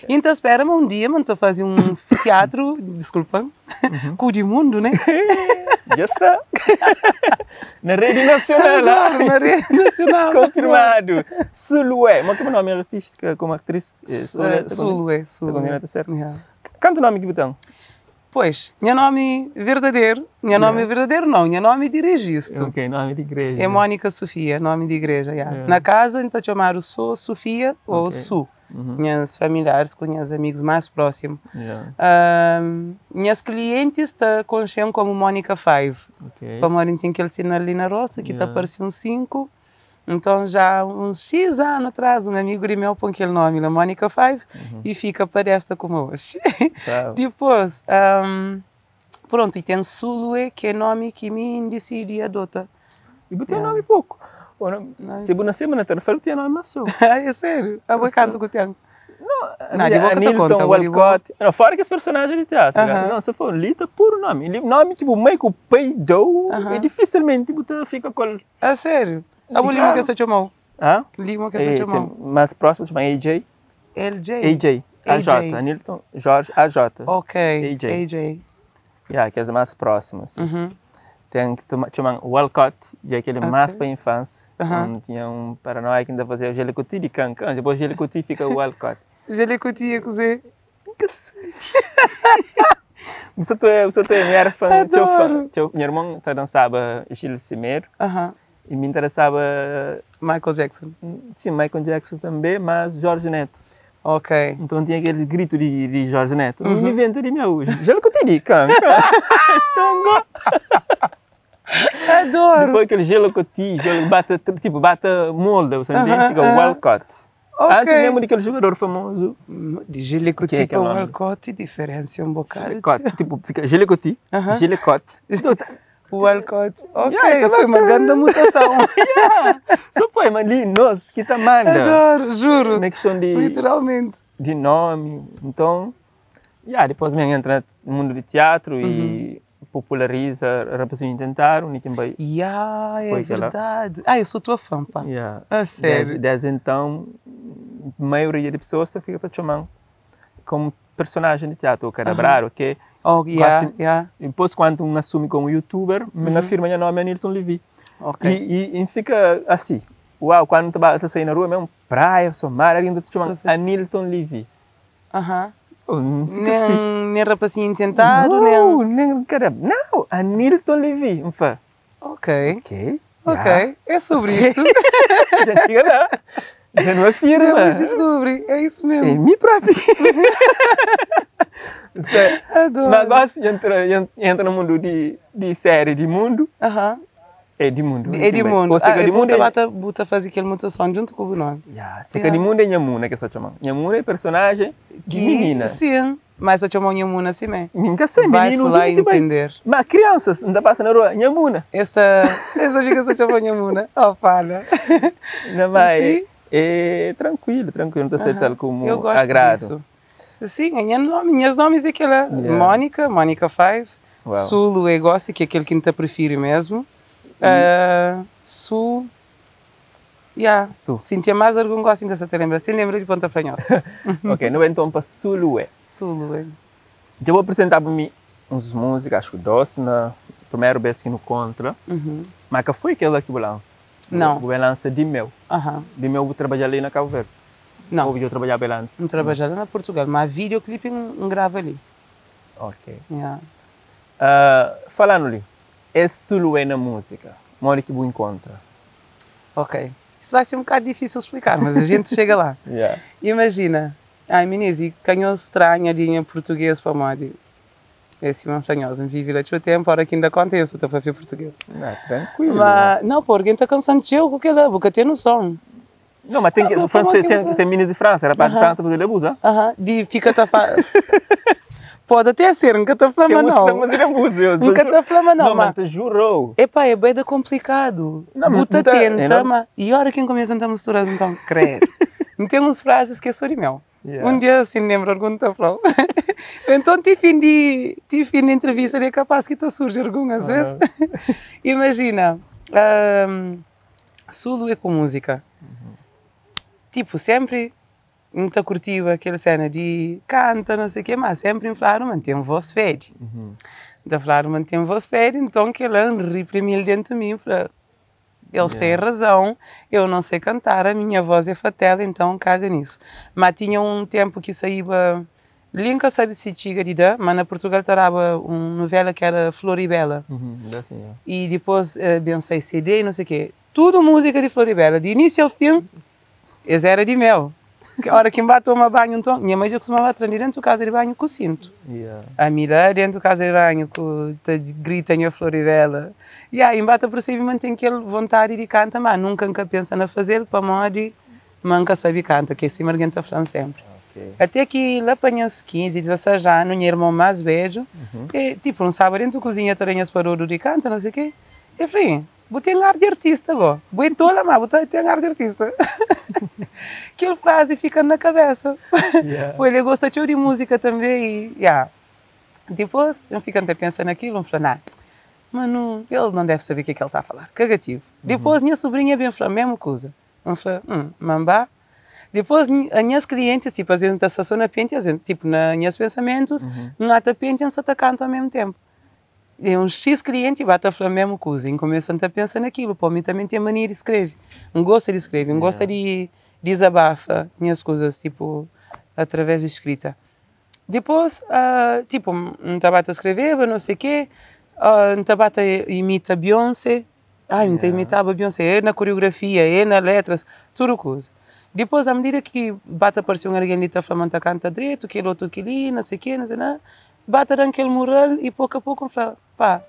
Então, espera-me um dia, mas estou a fazer um teatro, desculpa, com o de mundo, né? Já está. Na rede nacional. Na rede nacional. Confirmado. Sulué. Mas que é o nome artístico como atriz? Sulué. Está certo? Canta o nome que botão? Pois, meu nome verdadeiro. Meu nome verdadeiro não, meu nome de registro. Ok, nome de igreja. É Mônica Sofia, nome de igreja. Na casa, então, chamaram Sou Sofia ou Su. Minhas familiares, com meus amigos mais próximos. Minhas clientes conhecem como Mônica 5. Para morrer tem aquele sinal ali na roça, que está parecendo um 5. Então, já uns X anos atrás, um amigo meu põe aquele nome, a Mônica 5, e fica para esta como hoje. Depois, pronto, e tem Sulué, que é nome que me decidi adotar. E botei o nome pouco. Se na semana terceira tinha nome mais show. É sério? A boa canto que eu tenho. Não, Nilton, Walcott. Não, fora que esse personagem de teatro. Não, se for Lita, puro nome. Nome tipo Michael Peidou, e dificilmente fica com. É sério? A boa lima que você chamou? Lima que você chamou? Mais próximo chama AJ. LJ? AJ. Nilton, Jorge, AJ. Ok. AJ. Que é as mais próximas. Tem que chamar Walcott, já aquele mais para a infância. Tinha um paranoia que ainda fazia o Gelicuti de Cancan, depois o Gelicuti fica o Walcott. Gelicuti é cozer? Nunca sei. Você é minha fã. Meu irmão dançava estilo cimeiro. E me interessava... Michael Jackson? Sim, Michael Jackson também, mas Jorge Neto. Ok. Então tinha aquele grito de Jorge Neto. Me inventa de meu. Gelicuti de Cancan. Adoro! Depois aquele Gelicuti, bate molde, você entende? Fica o Walcott. Antes mesmo daquele jogador famoso. De Gelicuti com Walcott, diferença um bocado. Tipo, fica Gelicuti, Gelicote. Walcott. Ok, foi uma grande mutação. Só foi, mas ali nós que tá manda. Adoro, juro. Na questão de... Literalmente. De nome. Então, depois mesmo entra no mundo de teatro e... populariza a representação tentaram, é verdade. Eu sou tua fã, pá. Sério. Desde então, a maioria das pessoas fica te chamando como personagem de teatro, o Carabraro, ok? Depois, quando um assume como youtuber, me afirma que o nome é Nilton Levy. E fica assim, uau, quando tu sai na rua, mesmo praia, sou mar, alguém te chama Nilton Levy. Nem rapazinho tentado, não, a Nilton Levy. Ok, é sobre isto. Já não afirma. Já me descobri, é isso mesmo. É mim próprio. Adoro. Mas gosto de entra no mundo de série de mundo. É de mundo. É de mundo. Ou seja, de mundo é... Bota fazer aquela mutação junto com o nome. Se de mundo é Nhamuna que está chamando. Nhamuna é personagem de menina. Sim, mas eu chamo Nhamuna assim mesmo. Nunca sei, menino. Vai lá entender. Mas crianças, não passa na rua, Nhamuna. Essa fica se chama Nhamuna. Oh, para. Não, mas é tranquilo, não está certo como eu gosto agrado. Disso. Sim, minhas nomes é aquela. Mônica 5. Sulu eu gosto, que é aquele que eu prefiro mesmo. Su. Cintia mais algum gosto ainda se te lembra. Se lembra de Ponta Fanhosa. Ok, não então para Sulué. Já vou apresentar para mim uns músicas, acho que doce, na primeira vez que no contra. Mas que foi aquela que eu lanço? Não. Eu lanço de meu. De meu eu trabalhar ali na Cabo Verde. Não. Ou eu trabalhar bem antes? Não trabalhar na Portugal, mas videoclipe grava ali. Ok. Falando ali, é Sulué na música. Mora que vou encontrar. Ok. Isso vai ser um bocado difícil de explicar, mas a gente chega lá. Imagina, ai Menezes, canhão estranha de português para moda. É assim, montanhosa, vive lá o tempo, hora que ainda acontece, estou a fazer português. Tranquilo. Mas, não, porque está cansando de eu, porque ela, porque tem noção. Não, mas tem francês, tem meninas de França, era para de França, você abusa? Fica pode até ser, nunca te flama não. Nunca te flama não, mas te jurou. Epá, é bem complicado. Buta tenta, mas... E a hora que começa a misturar, então, credo. Não tem uns frases que é só de mel. Um dia, assim, lembro algum da prova. Então, tive de entrevista, é capaz que surge algumas vezes. Imagina, Sulu é com música. Tipo, sempre... Muito curtiu aquela cena de canta, não sei o quê, mas sempre em falar, mantém voz fede. Da falar, mantém voz fede, então que ela reprimiu dentro de mim, fala, eles têm razão, eu não sei cantar, a minha voz é fatela, então caga nisso. Mas tinha um tempo que saía, nunca sabe se tinha de dar, mas na Portugal tarava uma novela que era Floribela. E depois pensei CD e não sei o quê. Tudo música de Floribela, de início ao fim, eles eram de mel. A hora que me bateu uma banho, então, minha mãe já costumava treinar dentro da casa de banho com o cinto. A minha dentro da casa de banho, com grita em a Floribela. E aí, embate por cima, mantém aquela vontade de cantar, mas nunca pensa na fazer, para modo, nunca sabe cantar, que é assim, marguenta falando sempre. Até que lá para os 15, 16 anos, meu irmão mais velho, e, tipo, não sabe, dentro da cozinha, taranhas parou de cantar, não sei o quê. Eu falei, botei um ar de artista, vó. Boa mas botei um ar de artista. Aquela frase fica na cabeça. Ele gosta de música também. Depois, eu fico até pensando naquilo, eu falo, mano, ele não deve saber o que é que ele está a falar. Cagativo. Depois, minha sobrinha vem falar a mesma coisa. Eu falo, mambá. Depois, as minhas clientes, tipo, a gente está na pente, tipo, nos meus pensamentos, não há pente, só está canto ao mesmo tempo. E um X cliente vai a falar a mesma coisa e começam a pensar naquilo. Para mim também tem mania de escrever. Não gosta de escrever, não gosta de desabafa minhas coisas, tipo, através de escrita. Depois, tipo, não estava a escrever, não sei o quê, não estava a imitar Beyoncé. Não imitava a Beyoncé, é na coreografia, é nas letras, tudo coisa. Depois, à medida que bate aparecer um alguém que está falando, canta direito, que outro que ali, não sei o quê, não sei nada. Bata naquele mural e pouco a pouco fala,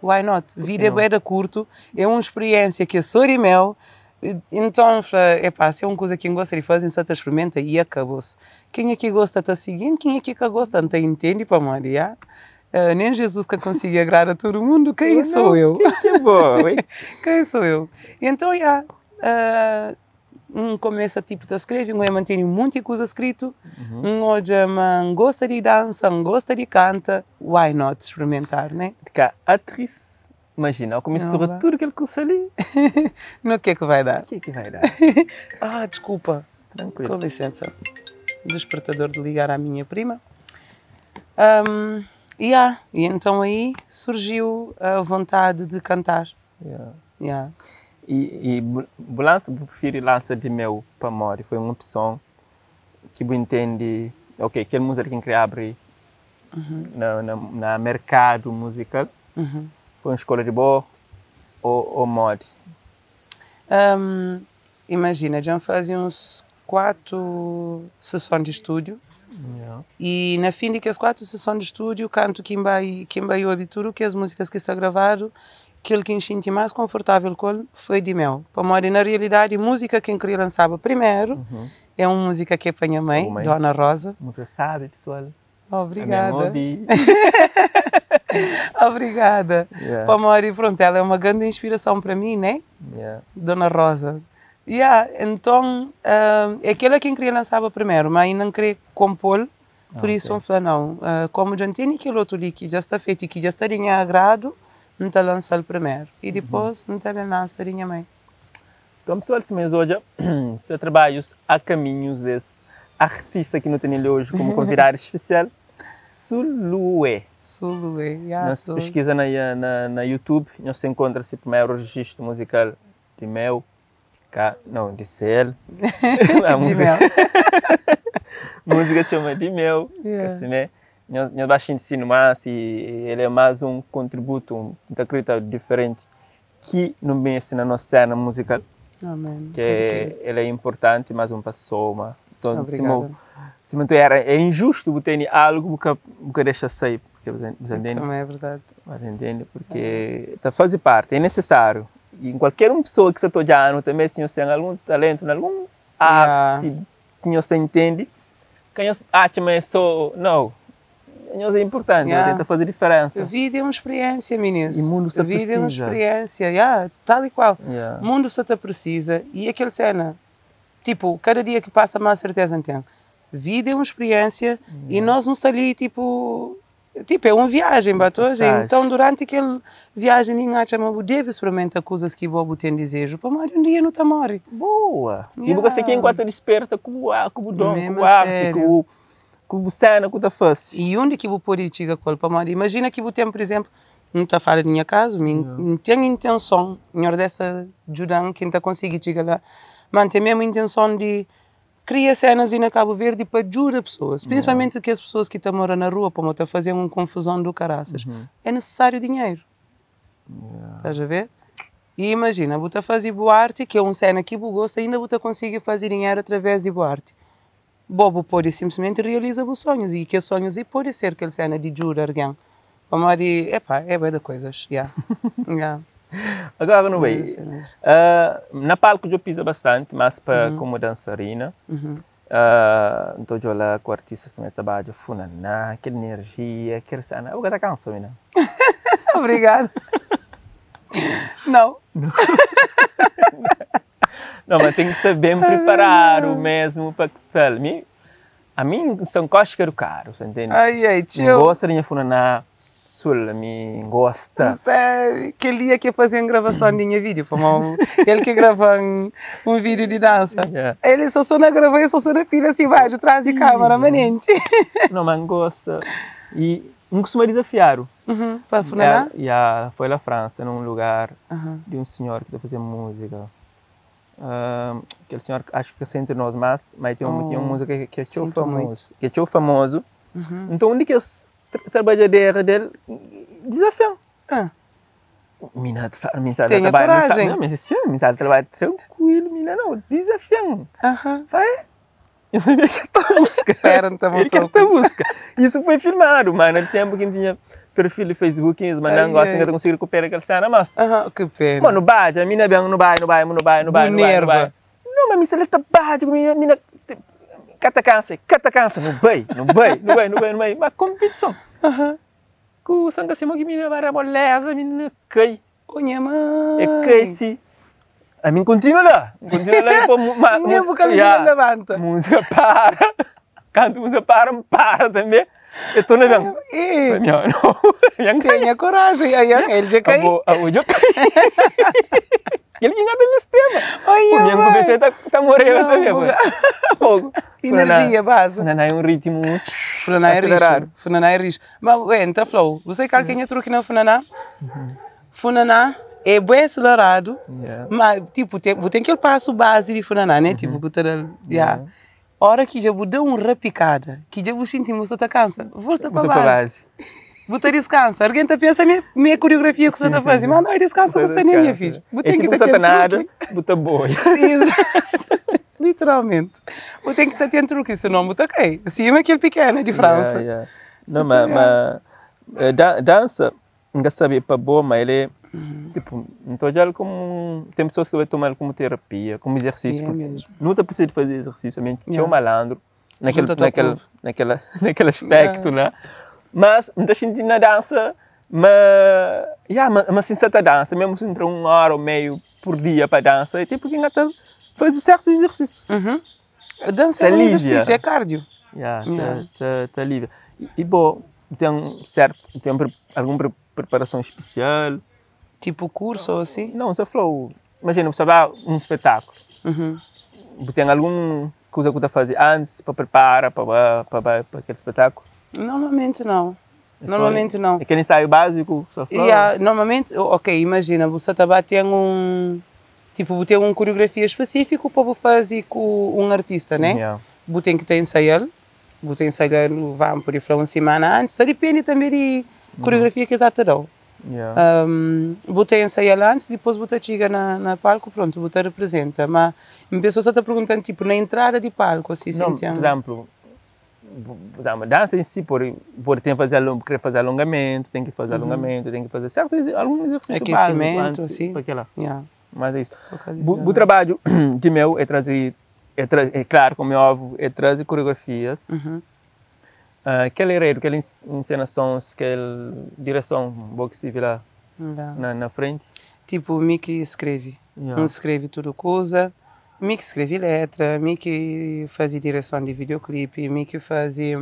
why not? Vida é bem curto, é uma experiência que é só de mel, então, se é uma coisa que eu gosto de fazer, só experimenta e acabou-se. Quem é que gosta de seguir, quem é que gosta não entende para Maria? Nem Jesus que consegue agradar a todo mundo, quem sou eu? Que bom, quem sou eu? Então, começa tipo a escrever, mantém muita coisa escrito, hoje gosta de dança, gosta de canta, why not experimentar, né? Atriz, imagina, eu mistura tudo aquilo que eu sei ali. No que é que vai dar? O que é que vai dar? Desculpa. Tranquilo. Com licença. Despertador de ligar à minha prima. E então aí surgiu a vontade de cantar. E lança, prefiro lança de meu para Mori, foi uma opção que eu entende, ok, aquele música que queria abrir na mercado musical, foi uma escola de boa ou Mori? Imagina, já fazia uns 4 sessões de estúdio. E na fim de as 4 sessões de estúdio, canto quem vai eu habituro que as músicas que está gravado, aquele que me senti mais confortável com foi de meu. Para na realidade, música que eu queria lançar primeiro é uma música que é para minha mãe, Dona Rosa. Música sabe, pessoal. Obrigada. Obrigada. Para pronto, ela é uma grande inspiração para mim, né? Dona Rosa. Então, aquela que eu queria lançar primeiro, mas ainda não queria compor, por isso eu falei, não, como já tem aquele outro ali que já está feito e que já está em agrado, então lança o primeiro. E depois, então lança a minha mãe. Então, pessoal, se mesmo hoje, seu trabalho a caminhos desse artista que não tem ele hoje como convidado especial, Sulué. Sulué, nós pesquisa na YouTube, nós encontra-se o primeiro registro musical de Mel. Não, de Cel. A música. Música chama de Mel. Assim, né? Nós vamos ensinar mais e ele é mais um contributo, uma diferente que não vem assim na nossa cena musical. Amém. Que ele é importante, mas um pessoa. Então, se não é injusto você ter algo que deixa sair. Você entende? Também é verdade. Você entende? Porque faz parte, é necessário. E em qualquer pessoa que você está olhando, também se você tem algum talento, algum arte que você entende, que você acha que é só... Não, é importante, tenta fazer diferença. A vida é uma experiência, meninos. E o mundo só precisa. A vida precisa. é uma experiência, tal e qual. O mundo só te precisa. E aquela cena, tipo, cada dia que passa mais certeza tem. Vida é uma experiência e nós não estamos ali, tipo, é uma viagem, batoja. Então, durante aquela viagem, ninguém deve experimentar coisas que o tem desejo, para um dia não está morre. Boa! E você que enquanto desperta com o dom, com o arte, com o cena, com o faz. E onde que você pode chegar com para morrer? Imagina que você tem, por exemplo, não está fora da minha casa, não tem intenção, melhor dessa ajudar quem está conseguindo chegar lá, mas tem mesmo a intenção de cria cenas e na Cabo Verde para ajudar pessoas, principalmente que as pessoas que estão morando na rua para fazer uma confusão do caraças. É necessário dinheiro. Estás a ver? E imagina, você fazer boa arte, que é uma cena que você gosta, ainda você consegue fazer dinheiro através de boa arte. Bobo pode simplesmente realizar os sonhos e que os sonhos e pode ser aquela cena de ajudar alguém. É bem de coisas. Agora não vai. Na palco eu piso bastante, mas para como dançarina. Então eu lá com artistas também trabalho, funaná, aquela energia, aquela cena. Eu gosto canso, menina. Obrigada. Não. Não, mas tem que ser bem preparado mesmo para que a mim são coisas que eu quero, você entende? Tio. Gosto de funaná. Me gosta. Sabe, aquele dia que eu fazia uma gravação de minha vídeo, ele que grava um vídeo de dança. Ele só na gravação, eu só na pilha assim, vai, atrás de câmera, manente. Não, mas gosta. E não costuma desafiar. Para funerar? Foi na França, num lugar de um senhor que está fazendo música. Aquele senhor, acho que é entre nós, mas tinha uma música que é tão famoso. Que é tão famoso. Então, onde que eu trabalhadeira dele desafiam. Mina tenha coragem. Não, mas sim, mina trabalha tranquilo, mina não, desafiam. Vai. Eu sabia que esta música. Espera, não está mostrando. Música. Isso foi filmado, mas no tempo que tinha perfil de Facebook, mas não gosta de conseguir recuperar aquela cena, mas. Que pena. Mano, bate, a mina bem, não vai. Não, mas minha seleta bate, mina cata cansa, não vai. Mas competição. Com o sangue assim, que mina vai moleza, mina cai. Olha, mãe. É cai sim. A mim continua lá e depois nem porque a levanta. Música para. Canto música para também. Eu estou na dança. Tenha coragem, aí ele já caiu. Eu caí. Ele que engata nesse tema. Olha, minha cabeça está morrendo também. Energia, base. Não é um ritmo muito acelerado. Funaná é risco. Mas, então, Flow, você quer quem é truque na Funaná? Funaná é bem acelerado, mas, tipo, tem que passo base de Funaná, né? Tipo, hora que já dá uma rapicada, que já você sente que você está cansa, volta para a base. Você descansa. Alguém está pensando minha coreografia que você está fazendo. Mas não, descansa você nem, minha filha. É tipo satanada, bota boia. literalmente. Eu tenho que estar atento que esse nome está ok. Assim, é aquele pequeno de França. Não, mas dança, não sabia para boa, mas ele é, tipo, então já como, tem pessoas que vai tomar como terapia, como exercício. Não está precisando fazer exercício, somente tinha um malandro, naquele aspecto, né? Mas, muita gente na dança, mas sim, dança, mesmo se entra 1 hora ou meio por dia para dança, é tipo que ainda faz certo exercício. A dança é um exercício, é cardio. Está livre. E bom, tem alguma preparação especial? Tipo curso ou assim? Não, você falou, imagina, você vai a um espetáculo. Tem alguma coisa que você faz antes para preparar para aquele espetáculo? Normalmente não. Normalmente não. É aquele ensaio básico? Normalmente, ok, imagina, você tem tem uma coreografia específica para fazer com um artista, né? Você tem que ensaiar. Você ensaiar, vamos por aí, uma semana antes. Depende também da coreografia que você terá. Você ensaiar antes, depois você chega na palco, pronto, você representa. Mas a pessoa está perguntando, tipo, na entrada de palco, assim, não, por exemplo, a dança em si, pode ter que fazer alongamento, tem que fazer alongamento, tem que fazer certo, algum exercício aquecimento, básico assim. Mas é isso. O trabalho de meu é trazer, claro, como é óbvio, é trazer coreografias, aquele enredo, aquela encenações, aquela direção boa que estive lá na frente. Tipo, o Mickey escreve. Não escreve tudo coisa. Mickey escreve letra, Mickey fazia direção de videoclipe, Mickey fazia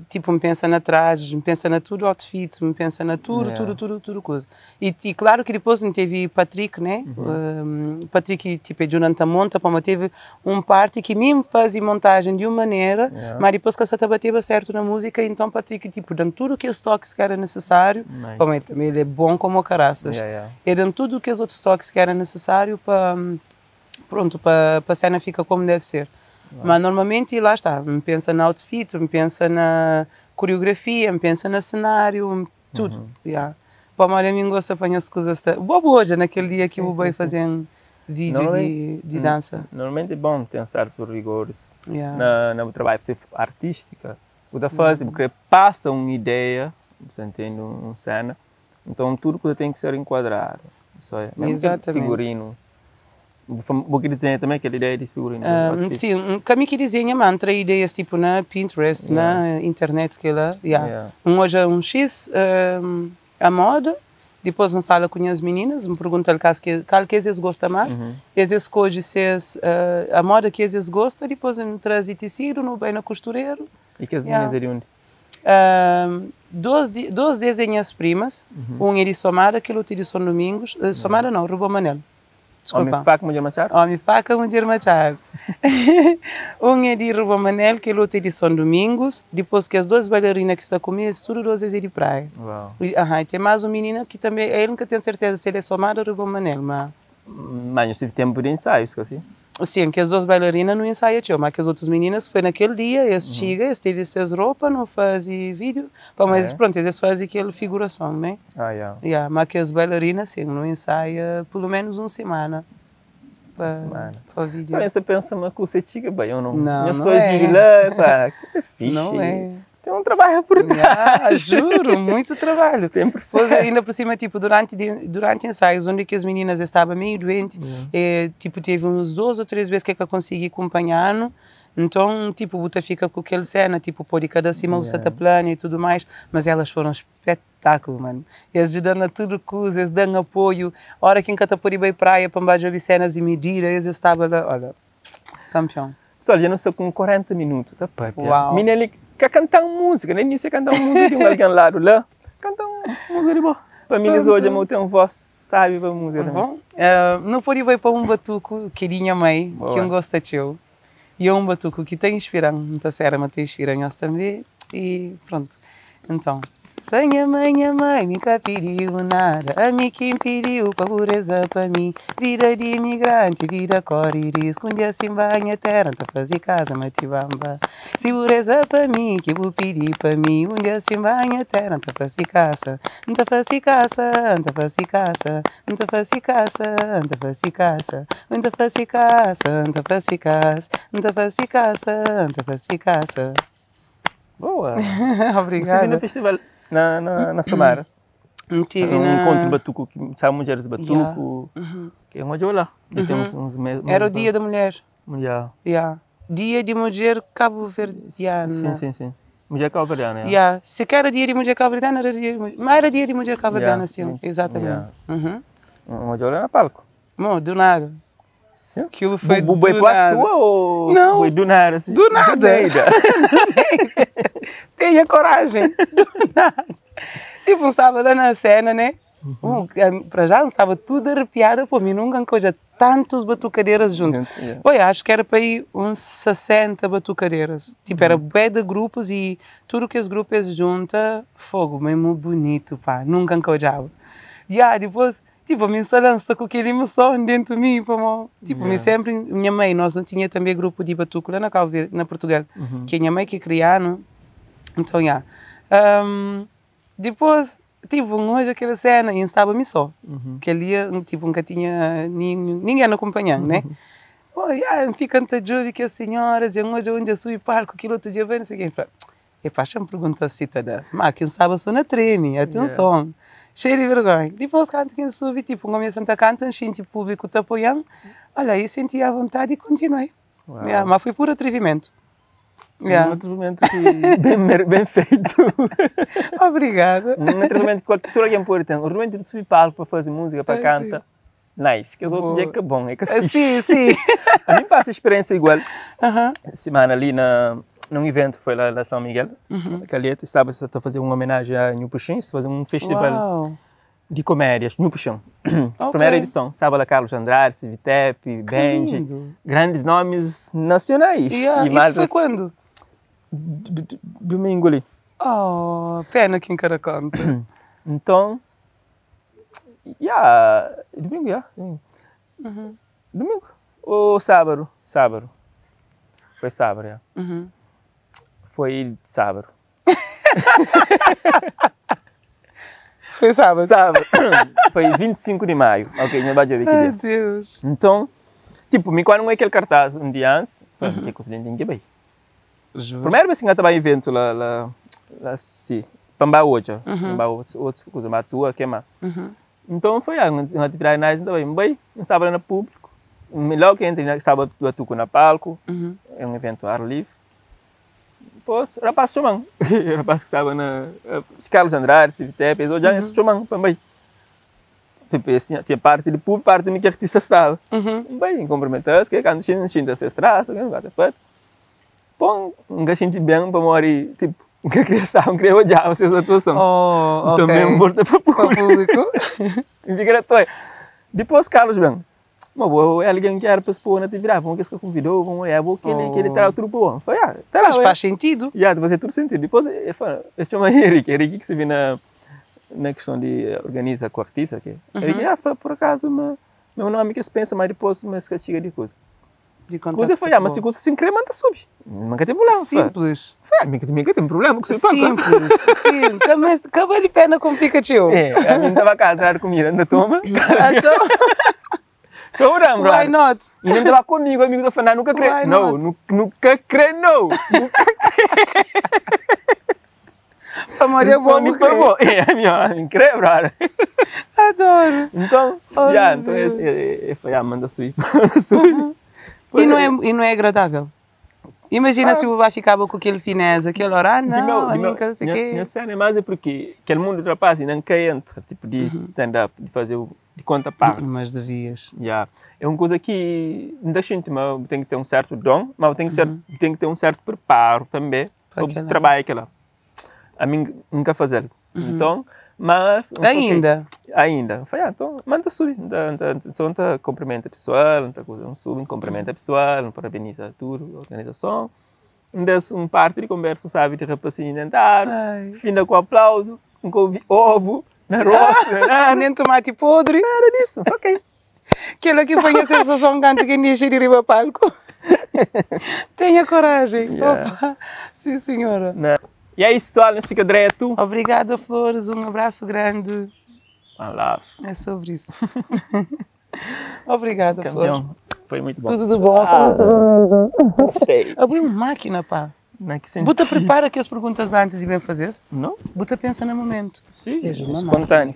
tipo, me pensa na traje, me pensa na tudo outfit, me pensa na tudo coisa. E claro que depois não teve Patrick, né? Patrick, tipo, Jonathan monta, para teve parte que mesmo fazia montagem de uma maneira, mas depois que você bateu certo na música, então Patrick, tipo, dando tudo que os toques que era necessário, como ele é bom como caraças, e dando tudo que os outros toques que era necessário para, pronto, para a cena fica como deve ser. Mas normalmente lá está, me pensa na outfit, me pensa na coreografia, me pensa no cenário, tudo. Para a mim gosta de fazer as coisas. Boa hoje, naquele dia que eu vou fazer um vídeo de dança. Normalmente é bom ter certos rigores no trabalho artística. O da fase, porque passa uma ideia, você entende, uma cena, então tudo que tem que ser enquadrado. Isso é, exatamente. Figurino. Vou desenhar também aquela ideia de figurino. Sim, caminho que desenha, mas entra ideias tipo na Pinterest, na internet, que lá, hoje é um X, a moda, depois me fala com as meninas, me pergunta qual que eles gostam mais, eles escolhem a moda que eles gostam, depois me trazem tecido, no bem na costureiro. E que as meninas é de onde? Duas desenhas primas, um é de Somada, que é de São Domingos, Somada não, Rubão Manel. Homem faca, mulher machado? Homem faca, mulher machado. Um é de Rubão Manel, que é outro de São Domingos. Depois que as duas bailarinas que estão comigo, tudo duas é de praia. E tem mais uma menina que também, ele nunca tem certeza se ele é Somada ou Rubão Manel, mas... Mas não tive tempo de ensaios, assim? Sim, que as duas bailarinas não ensaiam, mas que as outras meninas foi naquele dia, eles chegam, eles têm essas roupas, não fazem vídeo, mas pronto, eles fazem aquela figuração, né? Mas que as bailarinas, sim, não ensaiam pelo menos uma semana. Para vídeo. Só você pensa, mas que você chega bem, eu não. Não, eu não estou é. de lá, que fixe. Não é. Tem um trabalho por trás. Juro, muito trabalho. Tem depois, ainda por cima, tipo, durante ensaios, onde que as meninas estavam meio doentes, tipo, teve uns 2 ou 3 vezes que eu consegui acompanhar, então, tipo, você fica com aquela cena, tipo, pode cada cima você tá plano e tudo mais, mas elas foram um espetáculo, mano. Eles ajudam a tudo coisa, eles dão apoio. A hora que em Catapori vai praia, para baixo de cenas e medidas, eles estavam lá, olha, campeão. Só, já não sei, com 40 minutos, tá pai? Uau. Menina ali quer cantar música, nem você cantar música de alguém lado lá, canta música de boa. Para mim, hoje eu tenho voz, sabe, para música também. Não pode ir para um batuco que minha mãe, que eu gosto de eu. E é um batuco que tem inspirado, muita série, mas tem inspirado nós também. E pronto. Então, Venha mãe, nunca pediu nada. A mim quem pediu pobreza para mim. Vida de imigrante, vida cor e risco. Um dia assim vai a terra, tá fazer casa, matibamba. Segurança para mim, que vou pedir para mim. Um dia assim vai a terra, tá fazer casa. Não tá fazer casa, não tá fazer casa. Não tá fazer casa, não tá fazer casa. Não tá fazer casa, não tá fazer casa. Não tá fazer casa, não tá fazer casa. Boa! Obrigada. Você viu no festival na Samara? Tive um na... encontro batuco, sabe, mulheres de batuco, que é onde eu lá. Tem uns meses. Era o Dia da Mulher. Mulher. Yeah. Dia de Mulher Cabo-Verdiana. Sim. Mulher cabo-verdiana, Yeah. Se era Dia de Mulher Cabo-Verdiana, era Dia de Mulher... Mas era Dia de Mulher Cabo-Verdiana, sim. Exatamente. Onde eu lá na palco. Bom, do nada. Sim. Aquilo foi do nada. Para tua ou não, foi do nada? Assim? Do nada. Tenha coragem. Do nada. Tipo, estava lá na cena, né? Para já estava tudo arrepiado, por mim nunca coisa tantos batucadeiras juntos. Olha, acho que era para ir uns 60 batucadeiras. Tipo, era bué de grupos e tudo que os grupos juntam, fogo, mesmo bonito, pá. Nunca encojava. E depois, tipo, a minha lança com aquele emoção dentro de mim, pá, tipo, sempre, minha mãe, nós não tinha também grupo de batuco lá na Portugal, que a minha mãe que criaram, então, depois, tipo, hoje aquela cena, e estava-me só, que ali, tipo, nunca tinha ninguém acompanhando, né? Fica tanta jovem que as senhoras, e hoje onde eu subi palco, aquilo outro dia, não sei quem, e pá, me pergunta se cidadã, mas quem sabe só na treme, atenção. Cheio de vergonha. Depois, quando eu subi, tipo, começo a cantar, senti o público te apoiando. Olha, aí senti a vontade e continuei. Mas foi por atrevimento. Um atrevimento bem feito. Obrigada. Um atrevimento que tudo é importante. O atrevimento de subir palco para fazer música, para cantar. Nice. Que os outros dias que é bom, é que é fixe. Sim. A mim passa a experiência igual. Semana ali num evento que foi lá na São Miguel, Calheta, estava a fazer uma homenagem a New Puxim, fazer um festival de comédias, New Puxim. Primeira edição, sábado Carlos Andrade, Civitep, Benji, grandes nomes nacionais. Isso foi quando? Domingo ali. Pena que encara conta. Então, domingo. Domingo ou sábado? Foi sábado, Foi sábado. Foi sábado? Sábado. Foi 25 de maio. Ok, não vai ver que dia. Meu Deus. Então, tipo, me quando é aquele cartaz um dia antes, que coincidente em que bem. Primeiro vez que eu estava em evento lá, sim, Pamba hoje, Pamba outros coisa, Matua, que mais. Então foi uma atividade nice, então bem, sábado no público. Melhor que entre sábado do Atuco na palco, é um evento ao ar livre. Depois, rapaz chamam. Rapaz que estava na Carlos Andrade, Civitep, eles já chamam também. Tinha parte do público, parte do que artista estava. Bem, cumprimentar-se, que quando tinha ancestrais, que não gata pet. Bom, nunca senti bem para morrer, tipo, nunca queria estar, não queria odiar essa atuação. Então mesmo volta para o público. E fica toda. Depois, Carlos, bem. Mas alguém que era para se pôr na atividade, vamos que convidou, vamos olhar, que ele traz o truque bom. Foi, mas faz sentido. Faz todo sentido. Depois, eu chamo Henrique que se vê na questão de organizar com o artista. Henrique, foi por acaso, meu nome que se pensa, mas depois, mas que chega de coisa. Coisa foi, mas se coisa se incrementa, sube. Nunca tem problema. Simples. Nunca tem problema com isso. Simples, sim. Mas acabou de pena com Pikachu. A minha estava cá atrás comida, ainda toma. Sobrang, bro. Why not? E não estava comigo, amigo da Fernanda, nunca crê. Não, nunca crê, não. A Maria Boa me crê. Me crê, brother. Adoro. Então, foi a manda subir. E não é agradável? Imagina se o vai ficar com aquele finesse, aquele horário, não sei o quê. Minha cena é mais porque aquele mundo de rapaz não quer entrar, tipo de stand-up, de fazer de conta partes. Mas devias. É uma coisa que não deixa gente, mas tem que ter um certo dom, mas tem que ter um certo preparo também para trabalhar aquilo. A mim nunca fazer. Então, mas ainda. Foi, então, manda subir, só não cumprimenta pessoal, não sube, cumprimenta pessoal, não parabeniza tudo, organização. Parte de conversa, sabe, de rapazinho tentar, finda com aplauso, nunca ouvi ovo na roça. Nem tomate podre. Nada disso, ok. Aquela que foi a sensação grande que ia gerir o palco. Tenha coragem. Opa. Sim, senhora. Não. E é isso, pessoal. Nós fica direto. Obrigada, Flores. Um abraço grande. É sobre isso. Obrigada, Flores. Foi muito bom. Tudo de bom. Gostei. Abriu uma máquina, pá. Buta prepara que as perguntas de antes e bem fazer-se. Não? Buta pensa no momento. Sim, espontâneo.